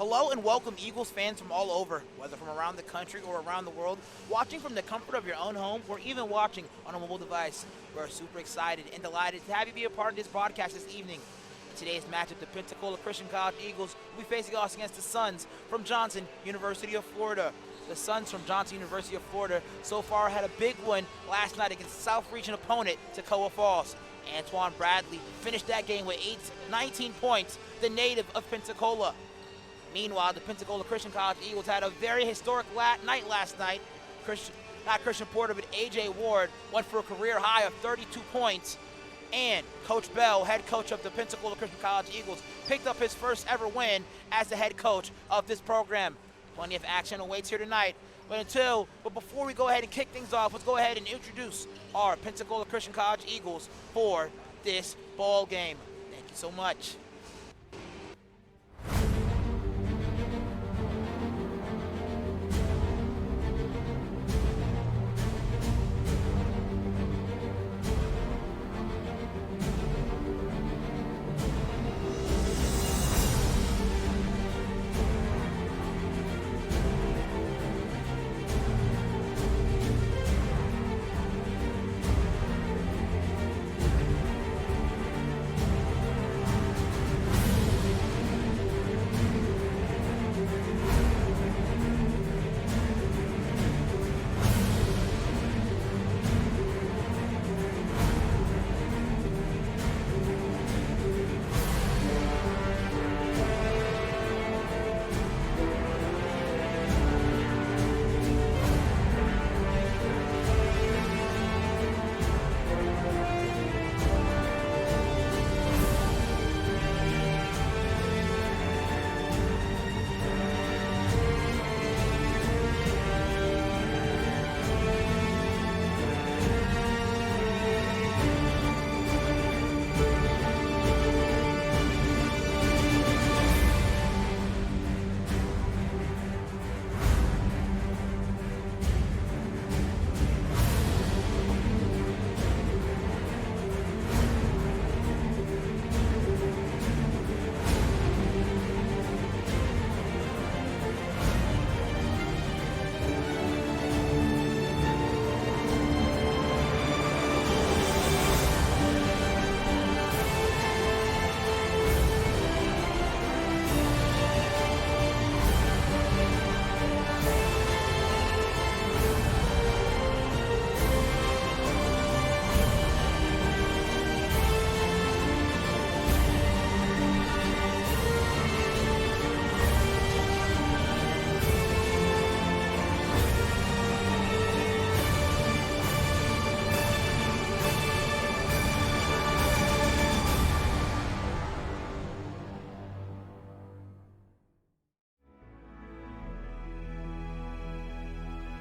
Hello and welcome Eagles fans from all over, whether from around the country or around the world, watching from the comfort of your own home or even watching on a mobile device. We're super excited and delighted to have you be a part of this broadcast this evening. In today's matchup, the Pensacola Christian College Eagles will be facing off against the Suns from Johnson, University of Florida. The Suns from Johnson, University of Florida so far had a big win last night against South Region opponent Toccoa Falls. Antoine Bradley finished that game with 19 points, the native of Pensacola. Meanwhile, the Pensacola Christian College Eagles had a very historic night last night. Not Christian Porter, but A.J. Ward went for a career high of 32 points. And Coach Bell, head coach of the Pensacola Christian College Eagles, picked up his first ever win as the head coach of this program. Plenty of action awaits here tonight. But before we go ahead and kick things off, let's go ahead and introduce our Pensacola Christian College Eagles for this ball game. Thank you so much.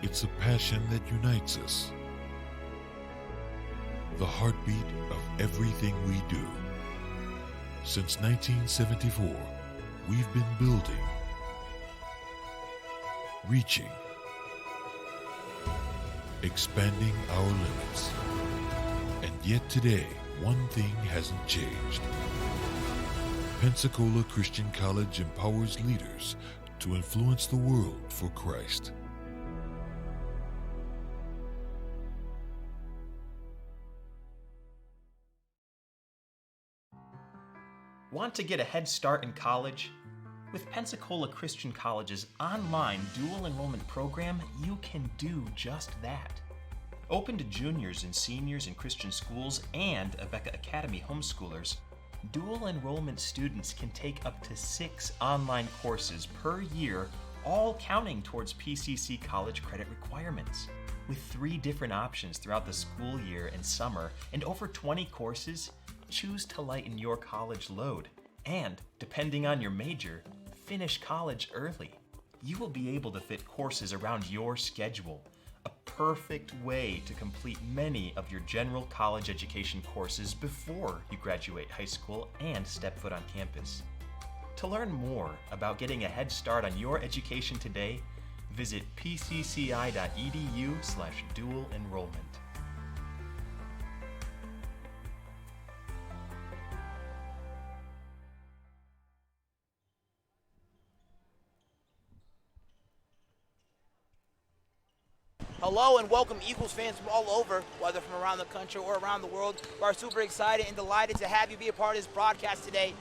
It's a passion that unites us, the heartbeat of everything we do. Since 1974, we've been building, reaching, expanding our limits. And yet today, one thing hasn't changed. Pensacola Christian College empowers leaders to influence the world for Christ. Want to get a head start in college? With Pensacola Christian College's online dual enrollment program, you can do just that. Open to juniors and seniors in Christian schools and Abeka Academy homeschoolers, dual enrollment students can take up to 6 online courses per year, all counting towards PCC college credit requirements. With 3 different options throughout the school year and summer and over 20 courses, choose to lighten your college load and, depending on your major, finish college early. You will be able to fit courses around your schedule, a perfect way to complete many of your general college education courses before you graduate high school and step foot on campus. To learn more about getting a head start on your education today, visit pcci.edu/dual enrollment. Hello and welcome Eagles fans from all over, whether from around the country or around the world. We're super excited and delighted to have you be a part of this broadcast today.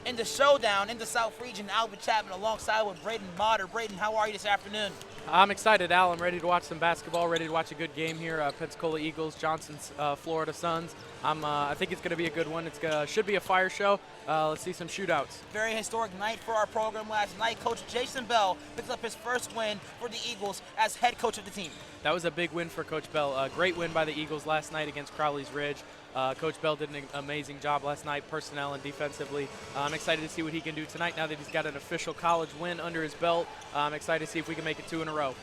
In the showdown in the South region, Alvin Chapman alongside with Braden Motter. Braden, how are you this afternoon? I'm excited, Al. I'm ready to watch some basketball, ready to watch a good game here. Pensacola Eagles, Johnson's Florida Suns. I think it's going to be a good one. It should be a fire show. Let's see some shootouts. Very historic night for our program last night. Coach Jason Bell picks up his first win for the Eagles as head coach of the team. That was a big win for Coach Bell. A great win by the Eagles last night against Crowley's Ridge. Coach Bell did an amazing job last night, personnel and defensively. I'm excited to see what he can do tonight now that he's got an official college win under his belt. I'm excited to see if we can make it 2 in a row.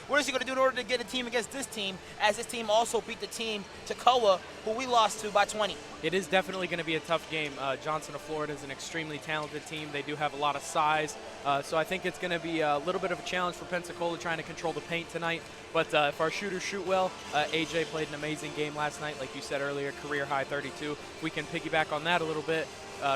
What is he going to do in order to get a team against this team, as this team also beat the team Pensacola, who we lost to by 20? It is definitely going to be a tough game. Johnson of Florida is an extremely talented team. They do have a lot of size, so I think it's going to be a little bit of a challenge for Pensacola trying to control the paint tonight. But if our shooters shoot well, AJ played an amazing game last night, like you said earlier, career high 32. If we can piggyback on that a little bit.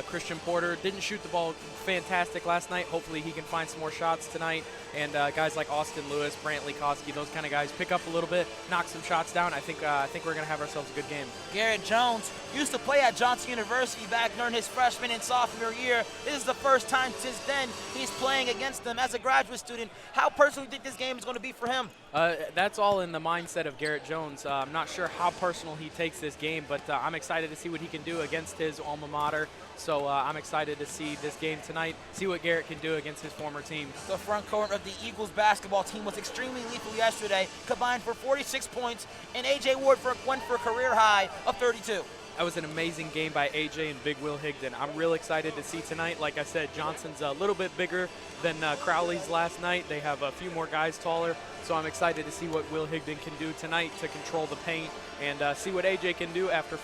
Christian Porter didn't shoot the ball fantastic last night. Hopefully he can find some more shots tonight. And guys like Austin Lewis, Brantley Koski, those kind of guys pick up a little bit, knock some shots down. I think we're going to have ourselves a good game. Garrett Jones used to play at Johnson University back during his freshman and sophomore year. This is the first time since then he's playing against them as a graduate student. How personally do you think this game is going to be for him? That's all in the mindset of Garrett Jones. I'm not sure how personal he takes this game, but I'm excited to see what he can do against his alma mater. So I'm excited to see this game tonight, see what Garrett can do against his former team. The front court of the Eagles basketball team was extremely lethal yesterday, combined for 46 points, and A.J. Ward went for a career high of 32. That was an amazing game by AJ and Big Will Higdon. I'm real excited to see tonight. Like I said, Johnson's a little bit bigger than Crowley's last night. They have a few more guys taller, so I'm excited to see what Will Higdon can do tonight to control the paint and see what AJ can do after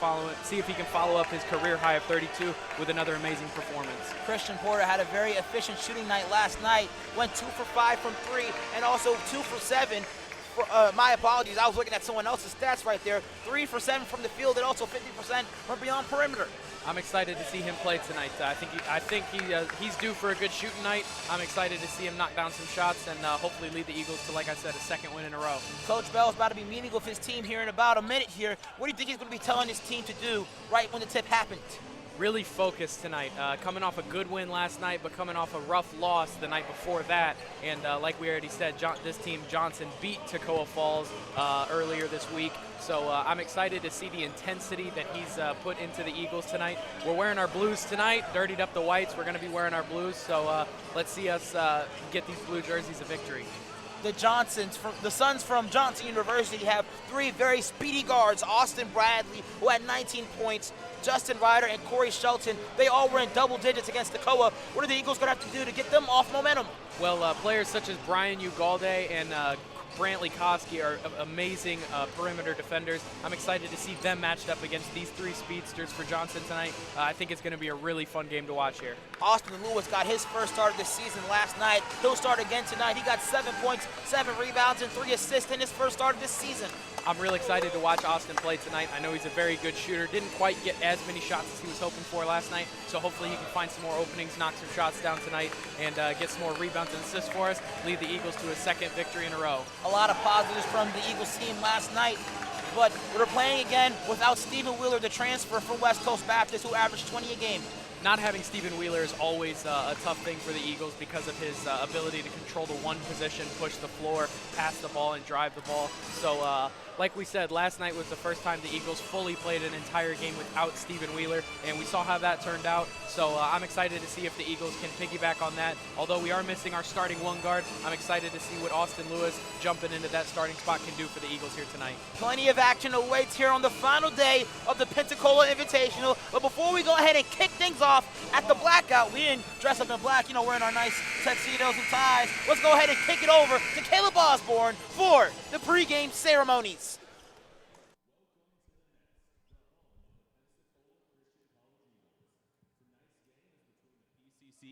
see if he can follow up his career high of 32 with another amazing performance. Christian Porter had a very efficient shooting night last night, went 2 for 5 from 3 and also 2 for 7. My apologies, I was looking at someone else's stats right there. 3 for 7 from the field and also 50% from beyond perimeter. I'm excited to see him play tonight. I think he's due for a good shooting night. I'm excited to see him knock down some shots and hopefully lead the Eagles to, like I said, a second win in a row. Coach Bell is about to be meeting with his team here in about a minute here. What do you think he's going to be telling his team to do right when the tip happened? Really focused tonight, coming off a good win last night, but coming off a rough loss the night before that. And like we already said, this team, Johnson, beat Toccoa Falls earlier this week. So I'm excited to see the intensity that he's put into the Eagles tonight. We're wearing our blues tonight, dirtied up the whites. We're going to be wearing our blues. So let's see us get these blue jerseys a victory. The Suns from Johnson University have 3 very speedy guards. Austin Bradley, who had 19 points, Justin Ryder, and Corey Shelton. They all were in double digits against Toccoa. What are the Eagles going to have to do to get them off momentum? Well, players such as Brian Ugalde and Brantley Koski are amazing perimeter defenders. I'm excited to see them matched up against these 3 speedsters for Johnson tonight. I think it's going to be a really fun game to watch here. Austin Lewis got his first start of the season last night. He'll start again tonight. He got 7 points, 7 rebounds, and 3 assists in his first start of this season. I'm really excited to watch Austin play tonight. I know he's a very good shooter. Didn't quite get as many shots as he was hoping for last night, so hopefully he can find some more openings, knock some shots down tonight, and get some more rebounds and assists for us, lead the Eagles to a second victory in a row. A lot of positives from the Eagles team last night, but we're playing again without Stephen Wheeler, the transfer from West Coast Baptist, who averaged 20 a game. Not having Stephen Wheeler is always a tough thing for the Eagles because of his ability to control the one position, push the floor, pass the ball, and drive the ball. So like we said, last night was the first time the Eagles fully played an entire game without Stephen Wheeler, and we saw how that turned out. So I'm excited to see if the Eagles can piggyback on that. Although we are missing our starting 1 guard, I'm excited to see what Austin Lewis jumping into that starting spot can do for the Eagles here tonight. Plenty of action awaits here on the final day of the Pensacola Invitational. But before we go ahead and kick things off at the blackout, we didn't dress up in black, wearing our nice tuxedos and ties. Let's go ahead and kick it over to Caleb Osborne for the pregame ceremonies.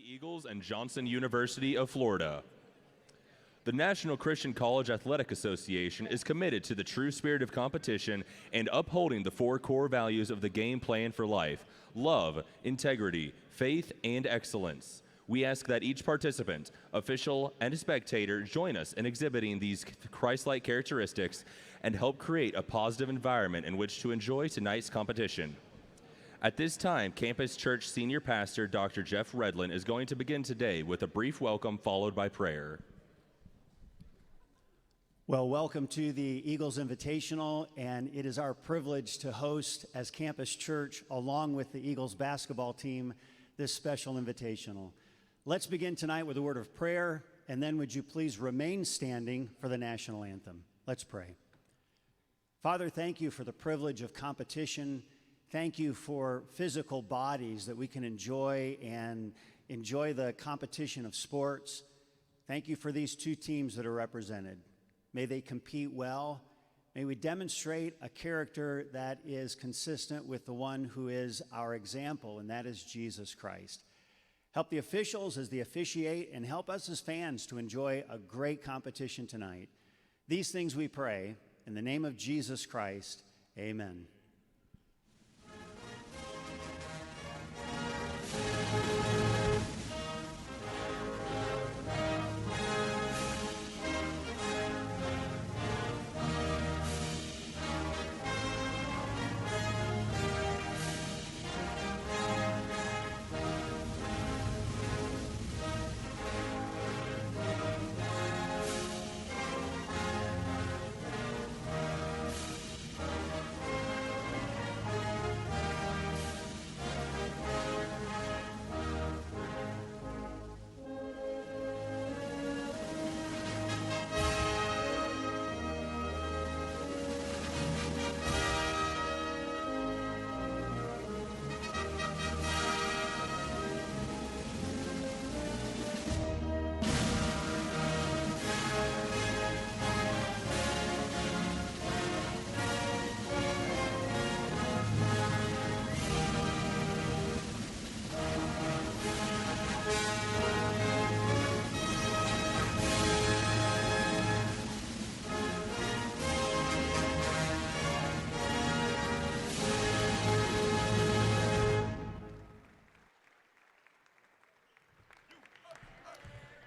Eagles and Johnson University of Florida. The National Christian College Athletic Association is committed to the true spirit of competition and upholding the 4 core values of the game plan for life: love, integrity, faith, and excellence. We ask that each participant, official, and spectator join us in exhibiting these Christ-like characteristics and help create a positive environment in which to enjoy tonight's competition. At this time, Campus Church Senior Pastor Dr. Jeff Redlin is going to begin today with a brief welcome followed by prayer. Well, welcome to the Eagles Invitational, and it is our privilege to host as Campus Church, along with the Eagles basketball team, this special invitational. Let's begin tonight with a word of prayer, and then would you please remain standing for the national anthem. Let's pray. Father, thank you for the privilege of competition. Thank you for physical bodies that we can enjoy and enjoy the competition of sports. Thank you for these two teams that are represented. May they compete well. May we demonstrate a character that is consistent with the one who is our example, and that is Jesus Christ. Help the officials as they officiate, and help us as fans to enjoy a great competition tonight. These things we pray in the name of Jesus Christ. Amen.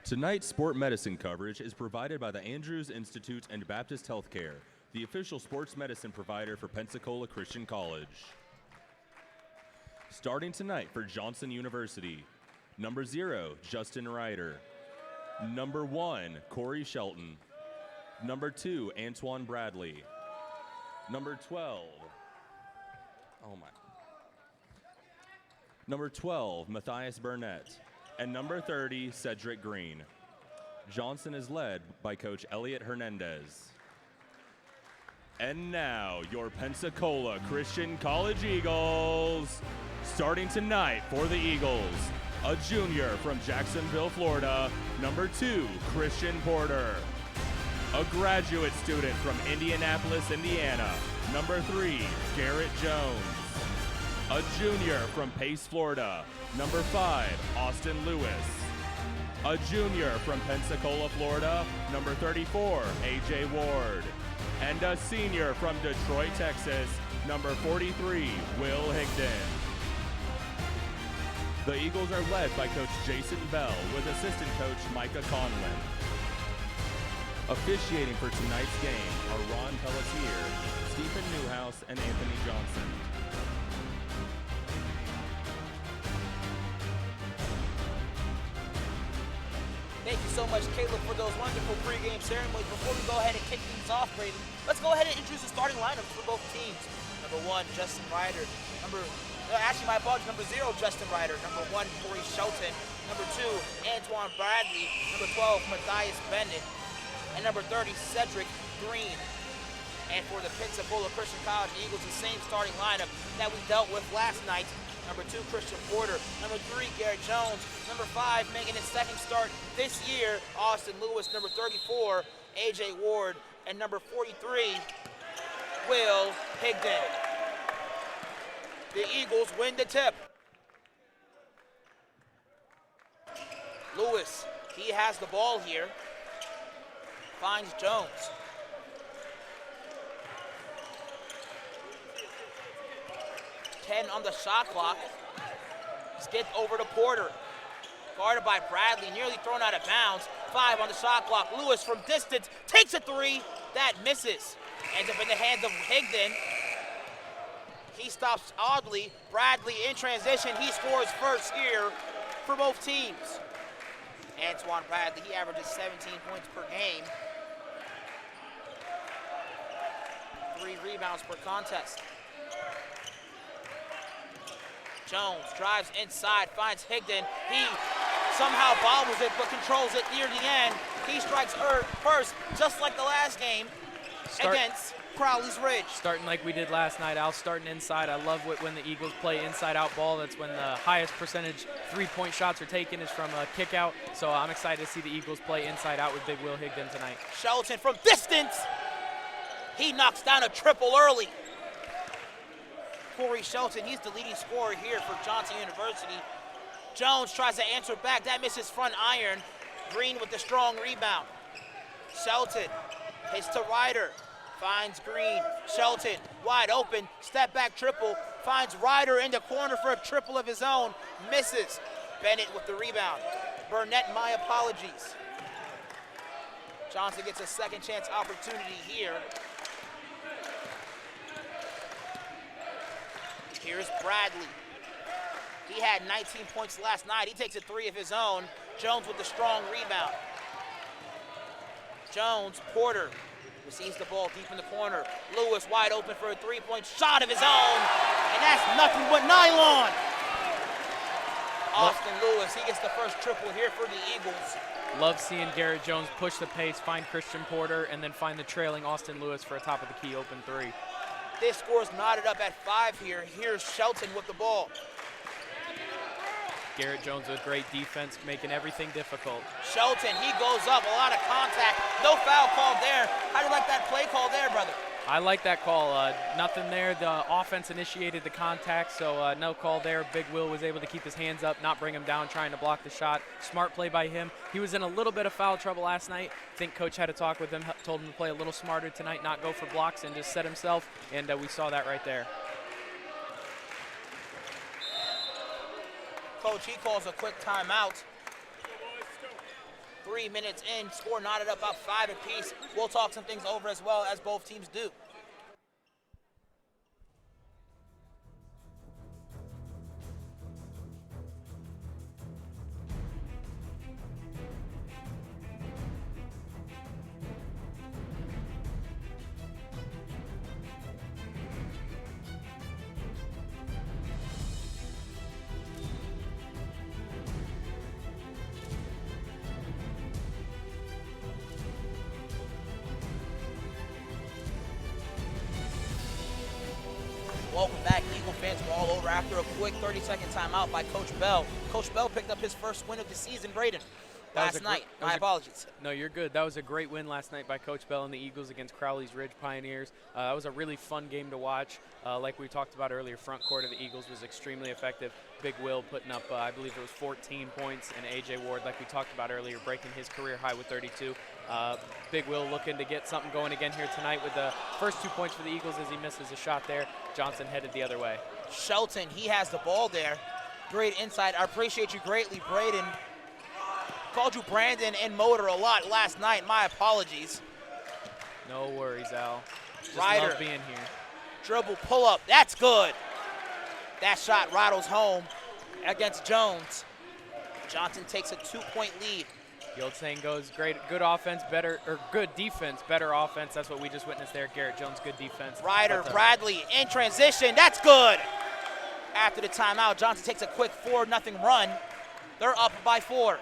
Tonight's sport medicine coverage is provided by the Andrews Institute and Baptist Healthcare, the official sports medicine provider for Pensacola Christian College. Starting tonight for Johnson University, number 0, Justin Ryder. Number 1, Corey Shelton. Number 2, Antoine Bradley. Number 12, Number 12, Matthias Burnett. And number 30, Cedric Green. Johnson is led by Coach Elliot Hernandez. And now, your Pensacola Christian College Eagles. Starting tonight for the Eagles, a junior from Jacksonville, Florida, number 2, Christian Porter. A graduate student from Indianapolis, Indiana, number 3, Garrett Jones. A junior from Pace, Florida, number 5, Austin Lewis. A junior from Pensacola, Florida, number 34, AJ Ward. And a senior from Detroit, Texas, number 43, Will Higdon. The Eagles are led by Coach Jason Bell with assistant coach Micah Conlon. Officiating for tonight's game are Ron Pelletier, Stephen Newhouse, and Anthony Johnson. Thank you so much, Caleb, for those wonderful pregame ceremonies. Before we go ahead and kick things off, Braden, let's go ahead and introduce the starting lineups for both teams. Number 1, Justin Ryder. Number 0, Justin Ryder. Number 1, Corey Shelton. Number 2, Antoine Bradley. Number 12, Matthias Bennett. And number 30, Cedric Green. And for the Pensacola Christian College Eagles, the same starting lineup that we dealt with last night. Number 2, Christian Porter. Number 3, Garrett Jones. Number 5, making his second start this year, Austin Lewis. Number 34, AJ Ward. And number 43, Will Higdon. The Eagles win the tip. Lewis, he has the ball here. Finds Jones. On the shot clock. Skip over to Porter. Guarded by Bradley, nearly thrown out of bounds. 5 on the shot clock. Lewis from distance takes a 3. That misses. Ends up in the hands of Higdon. He stops oddly. Bradley in transition. He scores first here for both teams. Antoine Bradley, he averages 17 points per game. 3 rebounds per contest. Jones drives inside, finds Higdon. He somehow bobbles it, but controls it near the end. He strikes first, just like the last game against Crowley's Ridge. Starting like we did last night, Al, starting inside. I love when the Eagles play inside-out ball. That's when the highest percentage three-point shots are taken is from a kick-out. So I'm excited to see the Eagles play inside-out with Big Will Higdon tonight. Shelton from distance. He knocks down a triple early. Corey Shelton, he's the leading scorer here for Johnson University. Jones tries to answer back. That misses front iron. Green with the strong rebound. Shelton hits to Ryder. Finds Green. Shelton wide open. Step back triple. Finds Ryder in the corner for a triple of his own. Misses. Bennett with the rebound. Burnett, my apologies. Johnson gets a second chance opportunity here. Here's Bradley. He had 19 points last night. He takes a 3 of his own. Jones with the strong rebound. Jones, Porter receives the ball deep in the corner. Lewis wide open for a 3-point shot of his own. And that's nothing but nylon. Austin Lewis, he gets the first triple here for the Eagles. Love seeing Garrett Jones push the pace, find Christian Porter, and then find the trailing Austin Lewis for a top of the key open 3. This score's knotted up at 5 here. Here's Shelton with the ball. Garrett Jones with great defense, making everything difficult. Shelton, he goes up, a lot of contact. No foul called there. How do you like that play call there, brother? I like that call. Nothing there. The offense initiated the contact, so no call there. Big Will was able to keep his hands up, not bring him down, trying to block the shot. Smart play by him. He was in a little bit of foul trouble last night. I think Coach had a talk with him, told him to play a little smarter tonight, not go for blocks and just set himself, and we saw that right there. Coach, he calls a quick timeout. 3 minutes in, score knotted up about 5 apiece. We'll talk some things over as well as both teams do. Welcome back, Eagle fans from all over after a quick 30-second timeout by Coach Bell. Coach Bell picked up his first win of the season, Braden, last night. My apologies. No, you're good. That was a great win last night by Coach Bell and the Eagles against Crowley's Ridge Pioneers. That was a really fun game to watch. Like we talked about earlier, front court of the Eagles was extremely effective. Big Will putting up, I believe it was 14 points, and A.J. Ward, like we talked about earlier, breaking his career high with 32. Big Will looking to get something going again here tonight with the first 2 points for the Eagles as he misses a shot there. Johnson headed the other way. Shelton, he has the ball there. Great insight. I appreciate you greatly, Braden. Called you Brandon and Motor a lot last night. My apologies. No worries, Al. Just Ryder, love being here. dribble, pull up. That's good. That shot rattles home against Jones. Johnson takes a 2-point lead. The old saying goes, good offense, good defense, better offense. That's what we just witnessed there. Garrett Jones, good defense. Ryder, Bradley in transition. That's good. After the timeout, Johnson takes a quick 4-0 run. They're up by 4.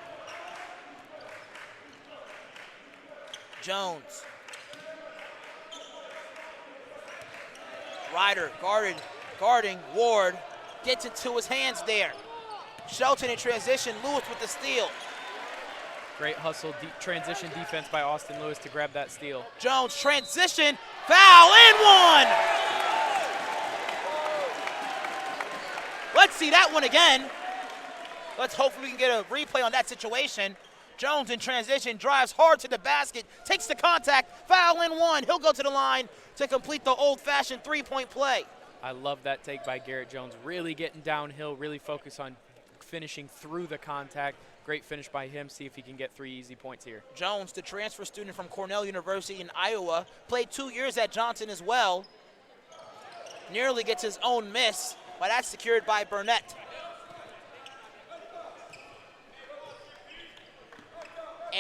Jones. Ryder guarding Ward. Gets it to his hands there. Shelton in transition. Lewis with the steal. Great hustle, transition defense by Austin Lewis to grab that steal. Jones, transition, foul, and one! Let's see that one again. Let's hopefully we can get a replay on that situation. Jones in transition, drives hard to the basket, takes the contact, foul and one. He'll go to the line to complete the old-fashioned 3-point play. I love that take by Garrett Jones, really getting downhill, really focus on finishing through the contact, Great finish by him. See if he can get 3 easy points here. Jones, the transfer student from Cornell University in Iowa, played 2 years at Johnson as well. Nearly gets his own miss, but that's secured by Burnett.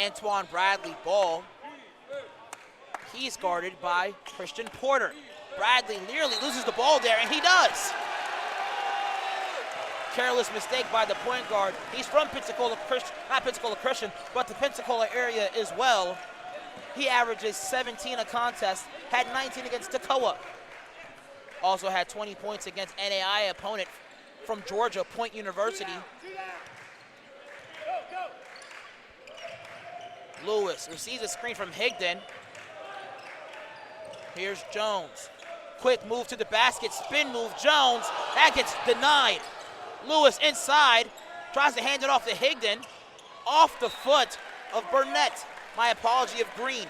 Antoine Bradley ball. He's guarded by Christian Porter. Bradley nearly loses the ball there, and he does. Careless mistake by the point guard. He's from Pensacola Christian, not Pensacola Christian, but the Pensacola area as well. He averages 17 a contest, had 19 against Toccoa. Also had 20 points against NAI opponent from Georgia, Point University. Lewis receives a screen from Higdon. Here's Jones. Quick move to the basket, spin move, Jones. That gets denied. Lewis inside, tries to hand it off to Higdon. Off the foot of Burnett. My apology, of Green.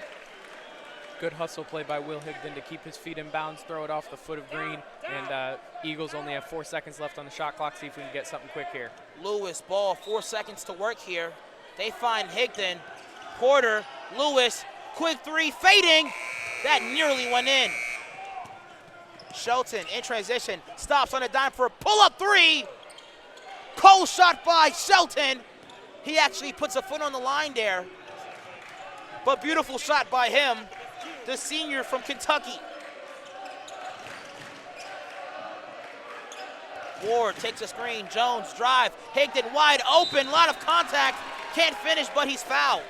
Good hustle play by Will Higdon to keep his feet in bounds, throw it off the foot of Green, and Eagles only have 4 seconds left on the shot clock. See if we can get something quick here. Lewis ball, 4 seconds to work here. They find Higdon. Porter, Lewis, quick 3, fading. That nearly went in. Shelton in transition, stops on a dime for a pull-up 3. Cold shot by Shelton. He actually puts a foot on the line there. But beautiful shot by him, the senior from Kentucky. Ward takes a screen, Jones drive, Higdon wide open, a lot of contact, can't finish, but he's fouled.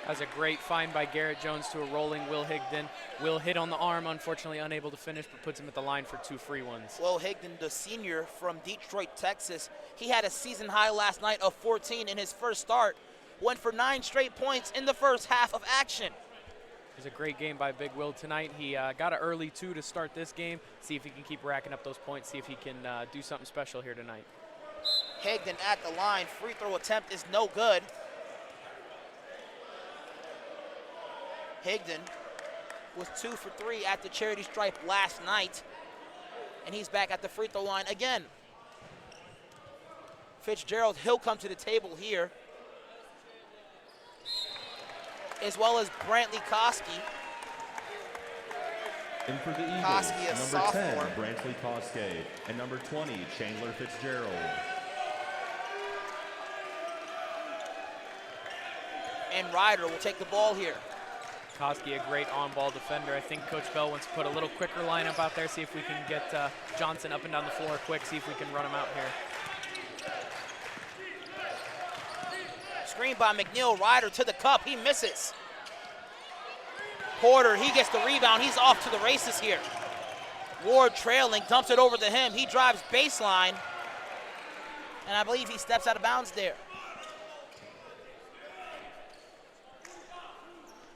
That's a great find by Garrett Jones to a rolling Will Higdon. Will hit on the arm, unfortunately unable to finish, but puts him at the line for 2 free ones. Will Higdon, the senior from Detroit, Texas, he had a season high last night of 14 in his first start. Went for 9 straight points in the first half of action. It was a great game by Big Will tonight. He got an early 2 to start this game. See if he can keep racking up those points, see if he can do something special here tonight. Higdon at the line, free throw attempt is no good. Higdon was 2 for 3 at the charity stripe last night, and he's back at the free throw line again. Fitzgerald, he'll come to the table here, as well as Brantley Koski. In for the Eagles, Koski, a number sophomore. 10, Brantley Koski, and number 20, Chandler Fitzgerald. And Ryder will take the ball here. Koski, a great on-ball defender. I think Coach Bell wants to put a little quicker lineup out there, see if we can get Johnson up and down the floor quick, see if we can run him out here. Screen by McNeil, Ryder to the cup, he misses. Porter, he gets the rebound, he's off to the races here. Ward trailing, dumps it over to him, he drives baseline, and I believe he steps out of bounds there.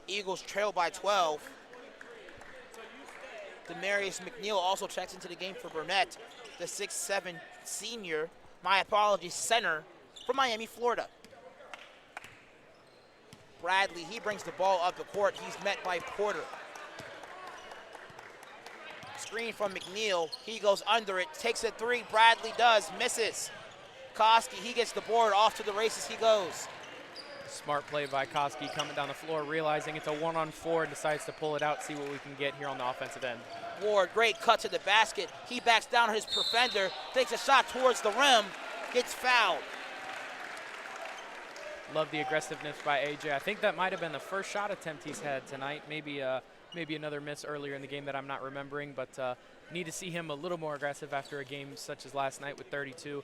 Eagles trail by 12. Demarius McNeil also checks into the game for Burnett, the 6'7" senior, my apologies, center from Miami, Florida. Bradley, he brings the ball up the court. He's met by Porter. Screen from McNeil. He goes under it, takes a 3. Bradley does, misses. Koski, he gets the board, off to the races he goes. Smart play by Koski coming down the floor, realizing it's a 1-on-4 and decides to pull it out, see what we can get here on the offensive end. Ward, great cut to the basket. He backs down his defender, takes a shot towards the rim, gets fouled. Love the aggressiveness by AJ. I think that might have been the first shot attempt he's had tonight. Maybe another miss earlier in the game that I'm not remembering, but need to see him a little more aggressive after a game such as last night with 32.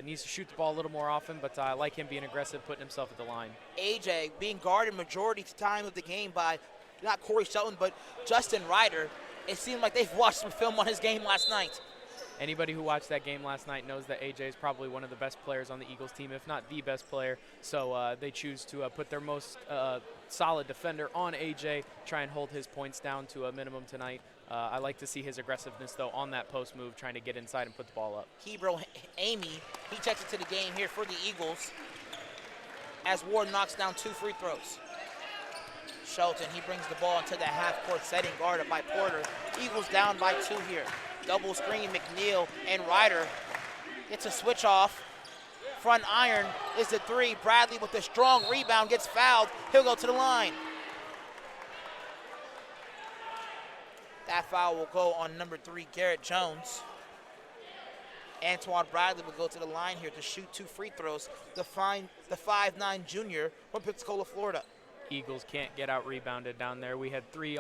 Needs to shoot the ball a little more often, but I like him being aggressive, putting himself at the line. AJ being guarded majority of the time of the game by not Corey Shelton, but Justin Ryder. It seemed like they've watched some film on his game last night. Anybody who watched that game last night knows that AJ is probably one of the best players on the Eagles team, if not the best player. So they choose to put their most solid defender on AJ, try and hold his points down to a minimum tonight. I like to see his aggressiveness, though, on that post move, trying to get inside and put the ball up. Hebrew Amy, he checks into the game here for the Eagles as Ward knocks down 2 free throws. Shelton, he brings the ball into the half-court setting, guarded by Porter. Eagles down by 2 here. Double screen, McNeil and Ryder gets a switch off. Front iron is the three. Bradley with a strong rebound gets fouled. He'll go to the line. That foul will go on number 3, Garrett Jones. Antoine Bradley will go to the line here to shoot 2 free throws. The 5'9" junior from Pensacola, Florida. Eagles can't get out rebounded down there. We had 3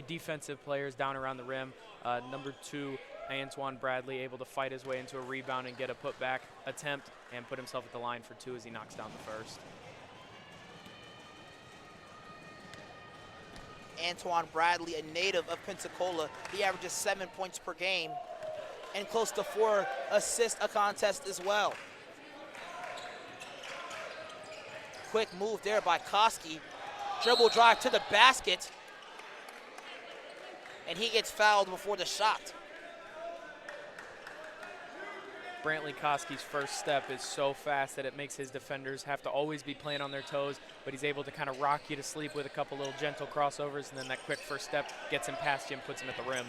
defensive players down around the rim. Number 2, Antoine Bradley, able to fight his way into a rebound and get a putback attempt and put himself at the line for 2 as he knocks down the first. Antoine Bradley, a native of Pensacola, he averages 7 points per game and close to 4 assists a contest as well. Quick move there by Koski. Dribble drive to the basket. And he gets fouled before the shot. Brantley Koski's first step is so fast that it makes his defenders have to always be playing on their toes, but he's able to kind of rock you to sleep with a couple little gentle crossovers, and then that quick first step gets him past you and puts him at the rim.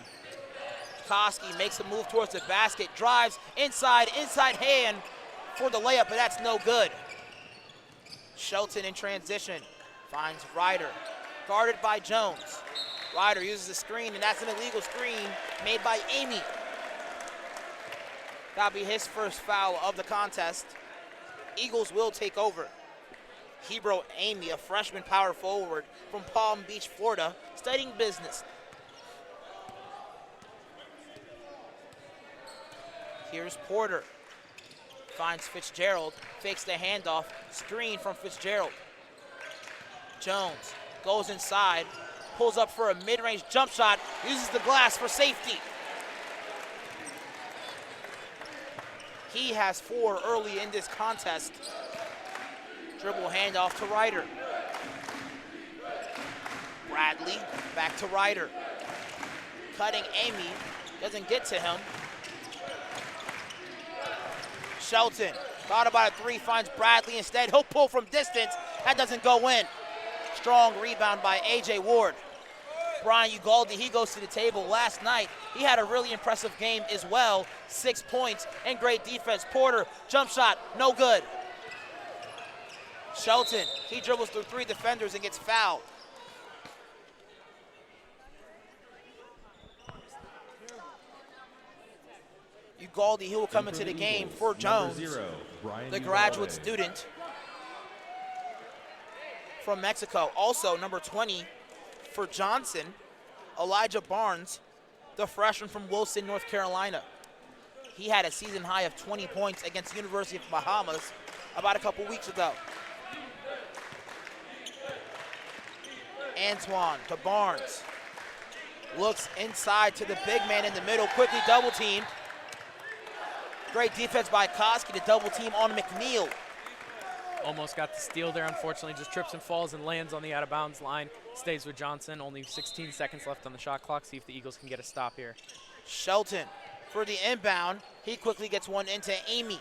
Koski makes a move towards the basket, drives inside hand for the layup, but that's no good. Shelton in transition, finds Ryder, guarded by Jones. Ryder uses a screen, and that's an illegal screen made by Amy. That'll be his first foul of the contest. Eagles will take over. Hebrew Amy, a freshman power forward from Palm Beach, Florida, studying business. Here's Porter. Finds Fitzgerald, fakes the handoff, screen from Fitzgerald. Jones goes inside, pulls up for a mid-range jump shot, uses the glass for safety. He has 4 early in this contest. Dribble handoff to Ryder. Bradley back to Ryder. Cutting Amy, doesn't get to him. Shelton, thought about a 3, finds Bradley instead. He'll pull from distance. That doesn't go in. Strong rebound by A.J. Ward. Brian Ugalde, he goes to the table. Last night, he had a really impressive game as well. 6 points and great defense. Porter, jump shot, no good. Shelton, he dribbles through 3 defenders and gets fouled. Ugalde, he will come into the game for Jones, the graduate student from Mexico. Also, number 20 for Johnson, Elijah Barnes, the freshman from Wilson, North Carolina. He had a season high of 20 points against the University of Bahamas about a couple weeks ago. Antoine to Barnes. Looks inside to the big man in the middle, quickly double teamed. Great defense by Koski to double team on McNeil. Almost got the steal there, unfortunately, just trips and falls and lands on the out of bounds line. Stays with Johnson, only 16 seconds left on the shot clock. See if the Eagles can get a stop here. Shelton for the inbound. He quickly gets one into Amy.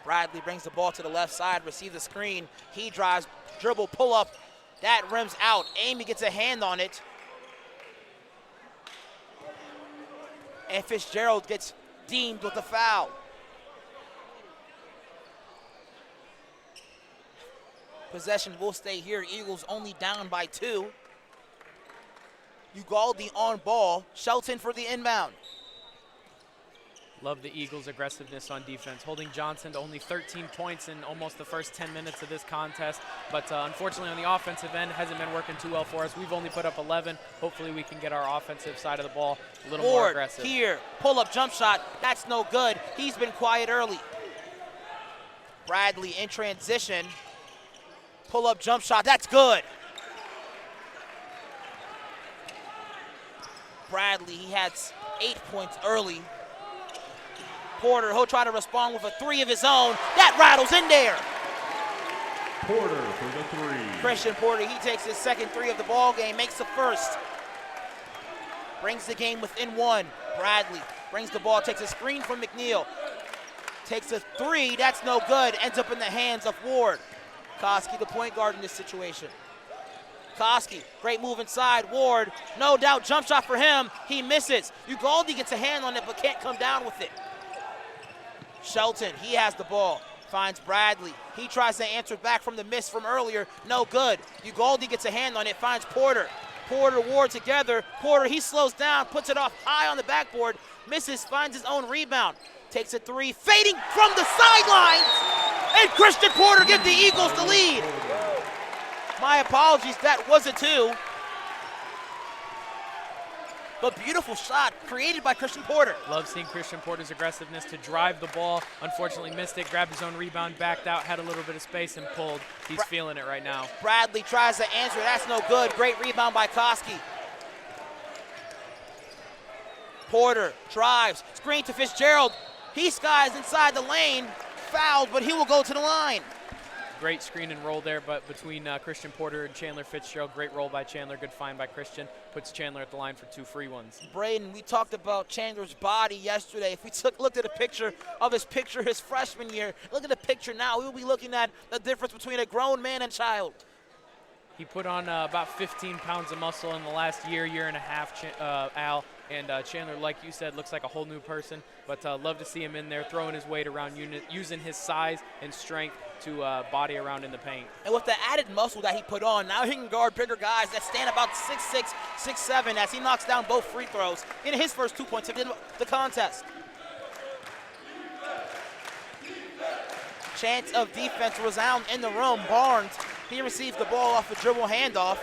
Bradley brings the ball to the left side, receives the screen. He drives, dribble, pull up. That rims out. Amy gets a hand on it. And Fitzgerald gets deemed with a foul. Possession will stay here. Eagles only down by 2. Ugalde on ball. Shelton for the inbound. Love the Eagles' aggressiveness on defense, holding Johnson to only 13 points in almost the first 10 minutes of this contest. But unfortunately, on the offensive end, hasn't been working too well for us. We've only put up 11. Hopefully, we can get our offensive side of the ball a little more aggressive. Here, pull-up jump shot. That's no good. He's been quiet early. Bradley in transition. Pull-up jump shot. That's good. Bradley, he had 8 points early. Porter, he'll try to respond with a 3 of his own. That rattles in there. Porter for the 3. Christian Porter, he takes his second 3 of the ball game, makes the first. Brings the game within 1. Bradley brings the ball, takes a screen from McNeil. Takes a 3, that's no good. Ends up in the hands of Ward. Koski, the point guard in this situation. Koski, great move inside. Ward, no doubt, jump shot for him. He misses. Ugalde gets a hand on it but can't come down with it. Shelton, he has the ball. Finds Bradley. He tries to answer back from the miss from earlier. No good. Ugalde gets a hand on it. Finds Porter. Porter, Ward together. Porter, he slows down, puts it off high on the backboard. Misses, finds his own rebound. Takes a three, fading from the sidelines. And Christian Porter gives the Eagles the lead. My apologies, that was a two. But beautiful shot created by Christian Porter. Love seeing Christian Porter's aggressiveness to drive the ball. Unfortunately missed it, grabbed his own rebound, backed out, had a little bit of space and pulled. He's feeling it right now. Bradley tries to answer, that's no good. Great rebound by Koski. Porter drives, screen to Fitzgerald. He skies inside the lane, fouled, but he will go to the line. Great screen and roll there, but between Christian Porter and Chandler Fitzgerald, great roll by Chandler, good find by Christian, puts Chandler at the line for two free ones. Braden, we talked about Chandler's body yesterday. If we looked at a picture of his freshman year, look at the picture now, we will be looking at the difference between a grown man and child. He put on about 15 pounds of muscle in the last year and a half, Al. And Chandler, like you said, looks like a whole new person. But love to see him in there, throwing his weight around, using his size and strength to body around in the paint. And with the added muscle that he put on, now he can guard bigger guys that stand about 6'6", 6'7", as he knocks down both free throws in his first 2 points of the contest. Chance of defense resound in the room. Barnes, he receives the ball off a dribble handoff.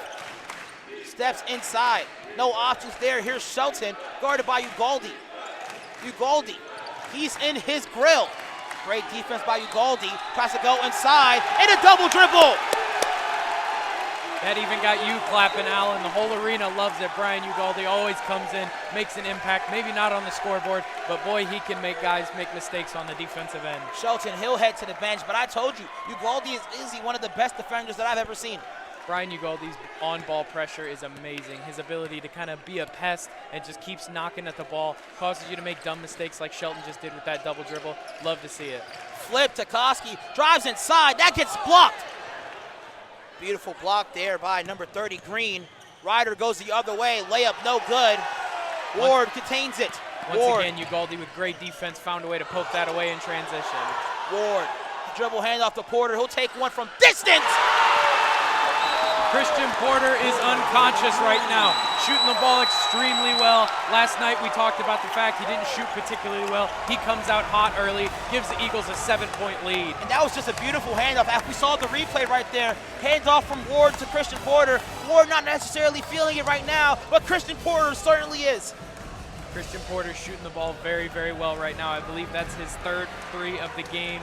Steps inside. No options there. Here's Shelton, guarded by Ugalde. Ugalde, he's in his grill. Great defense by Ugalde. Tries to go inside, and a double dribble. That even got you clapping, Alan. The whole arena loves it. Brian Ugalde always comes in, makes an impact. Maybe not on the scoreboard, but boy, he can make guys make mistakes on the defensive end. Shelton, he'll head to the bench, but I told you, Ugalde is one of the best defenders that I've ever seen. Brian Ugalde's on-ball pressure is amazing. His ability to kind of be a pest and just keeps knocking at the ball, causes you to make dumb mistakes like Shelton just did with that double dribble. Love to see it. Flip to Koski, drives inside, that gets blocked. Beautiful block there by number 30, Green. Ryder goes the other way, layup no good. Ward contains it. Once again, Ugalde with great defense found a way to poke that away in transition. Ward, dribble handoff to Porter, he'll take one from distance. Christian Porter is unconscious right now, shooting the ball extremely well. Last night we talked about the fact he didn't shoot particularly well. He comes out hot early, gives the Eagles a 7-point lead. And that was just a beautiful handoff. As we saw the replay right there, handoff from Ward to Christian Porter. Ward not necessarily feeling it right now, but Christian Porter certainly is. Christian Porter shooting the ball very, very well right now. I believe that's his third three of the game.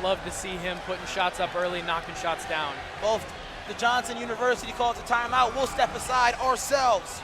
Love to see him putting shots up early, knocking shots down. Both the Johnson University calls a timeout. We'll step aside ourselves.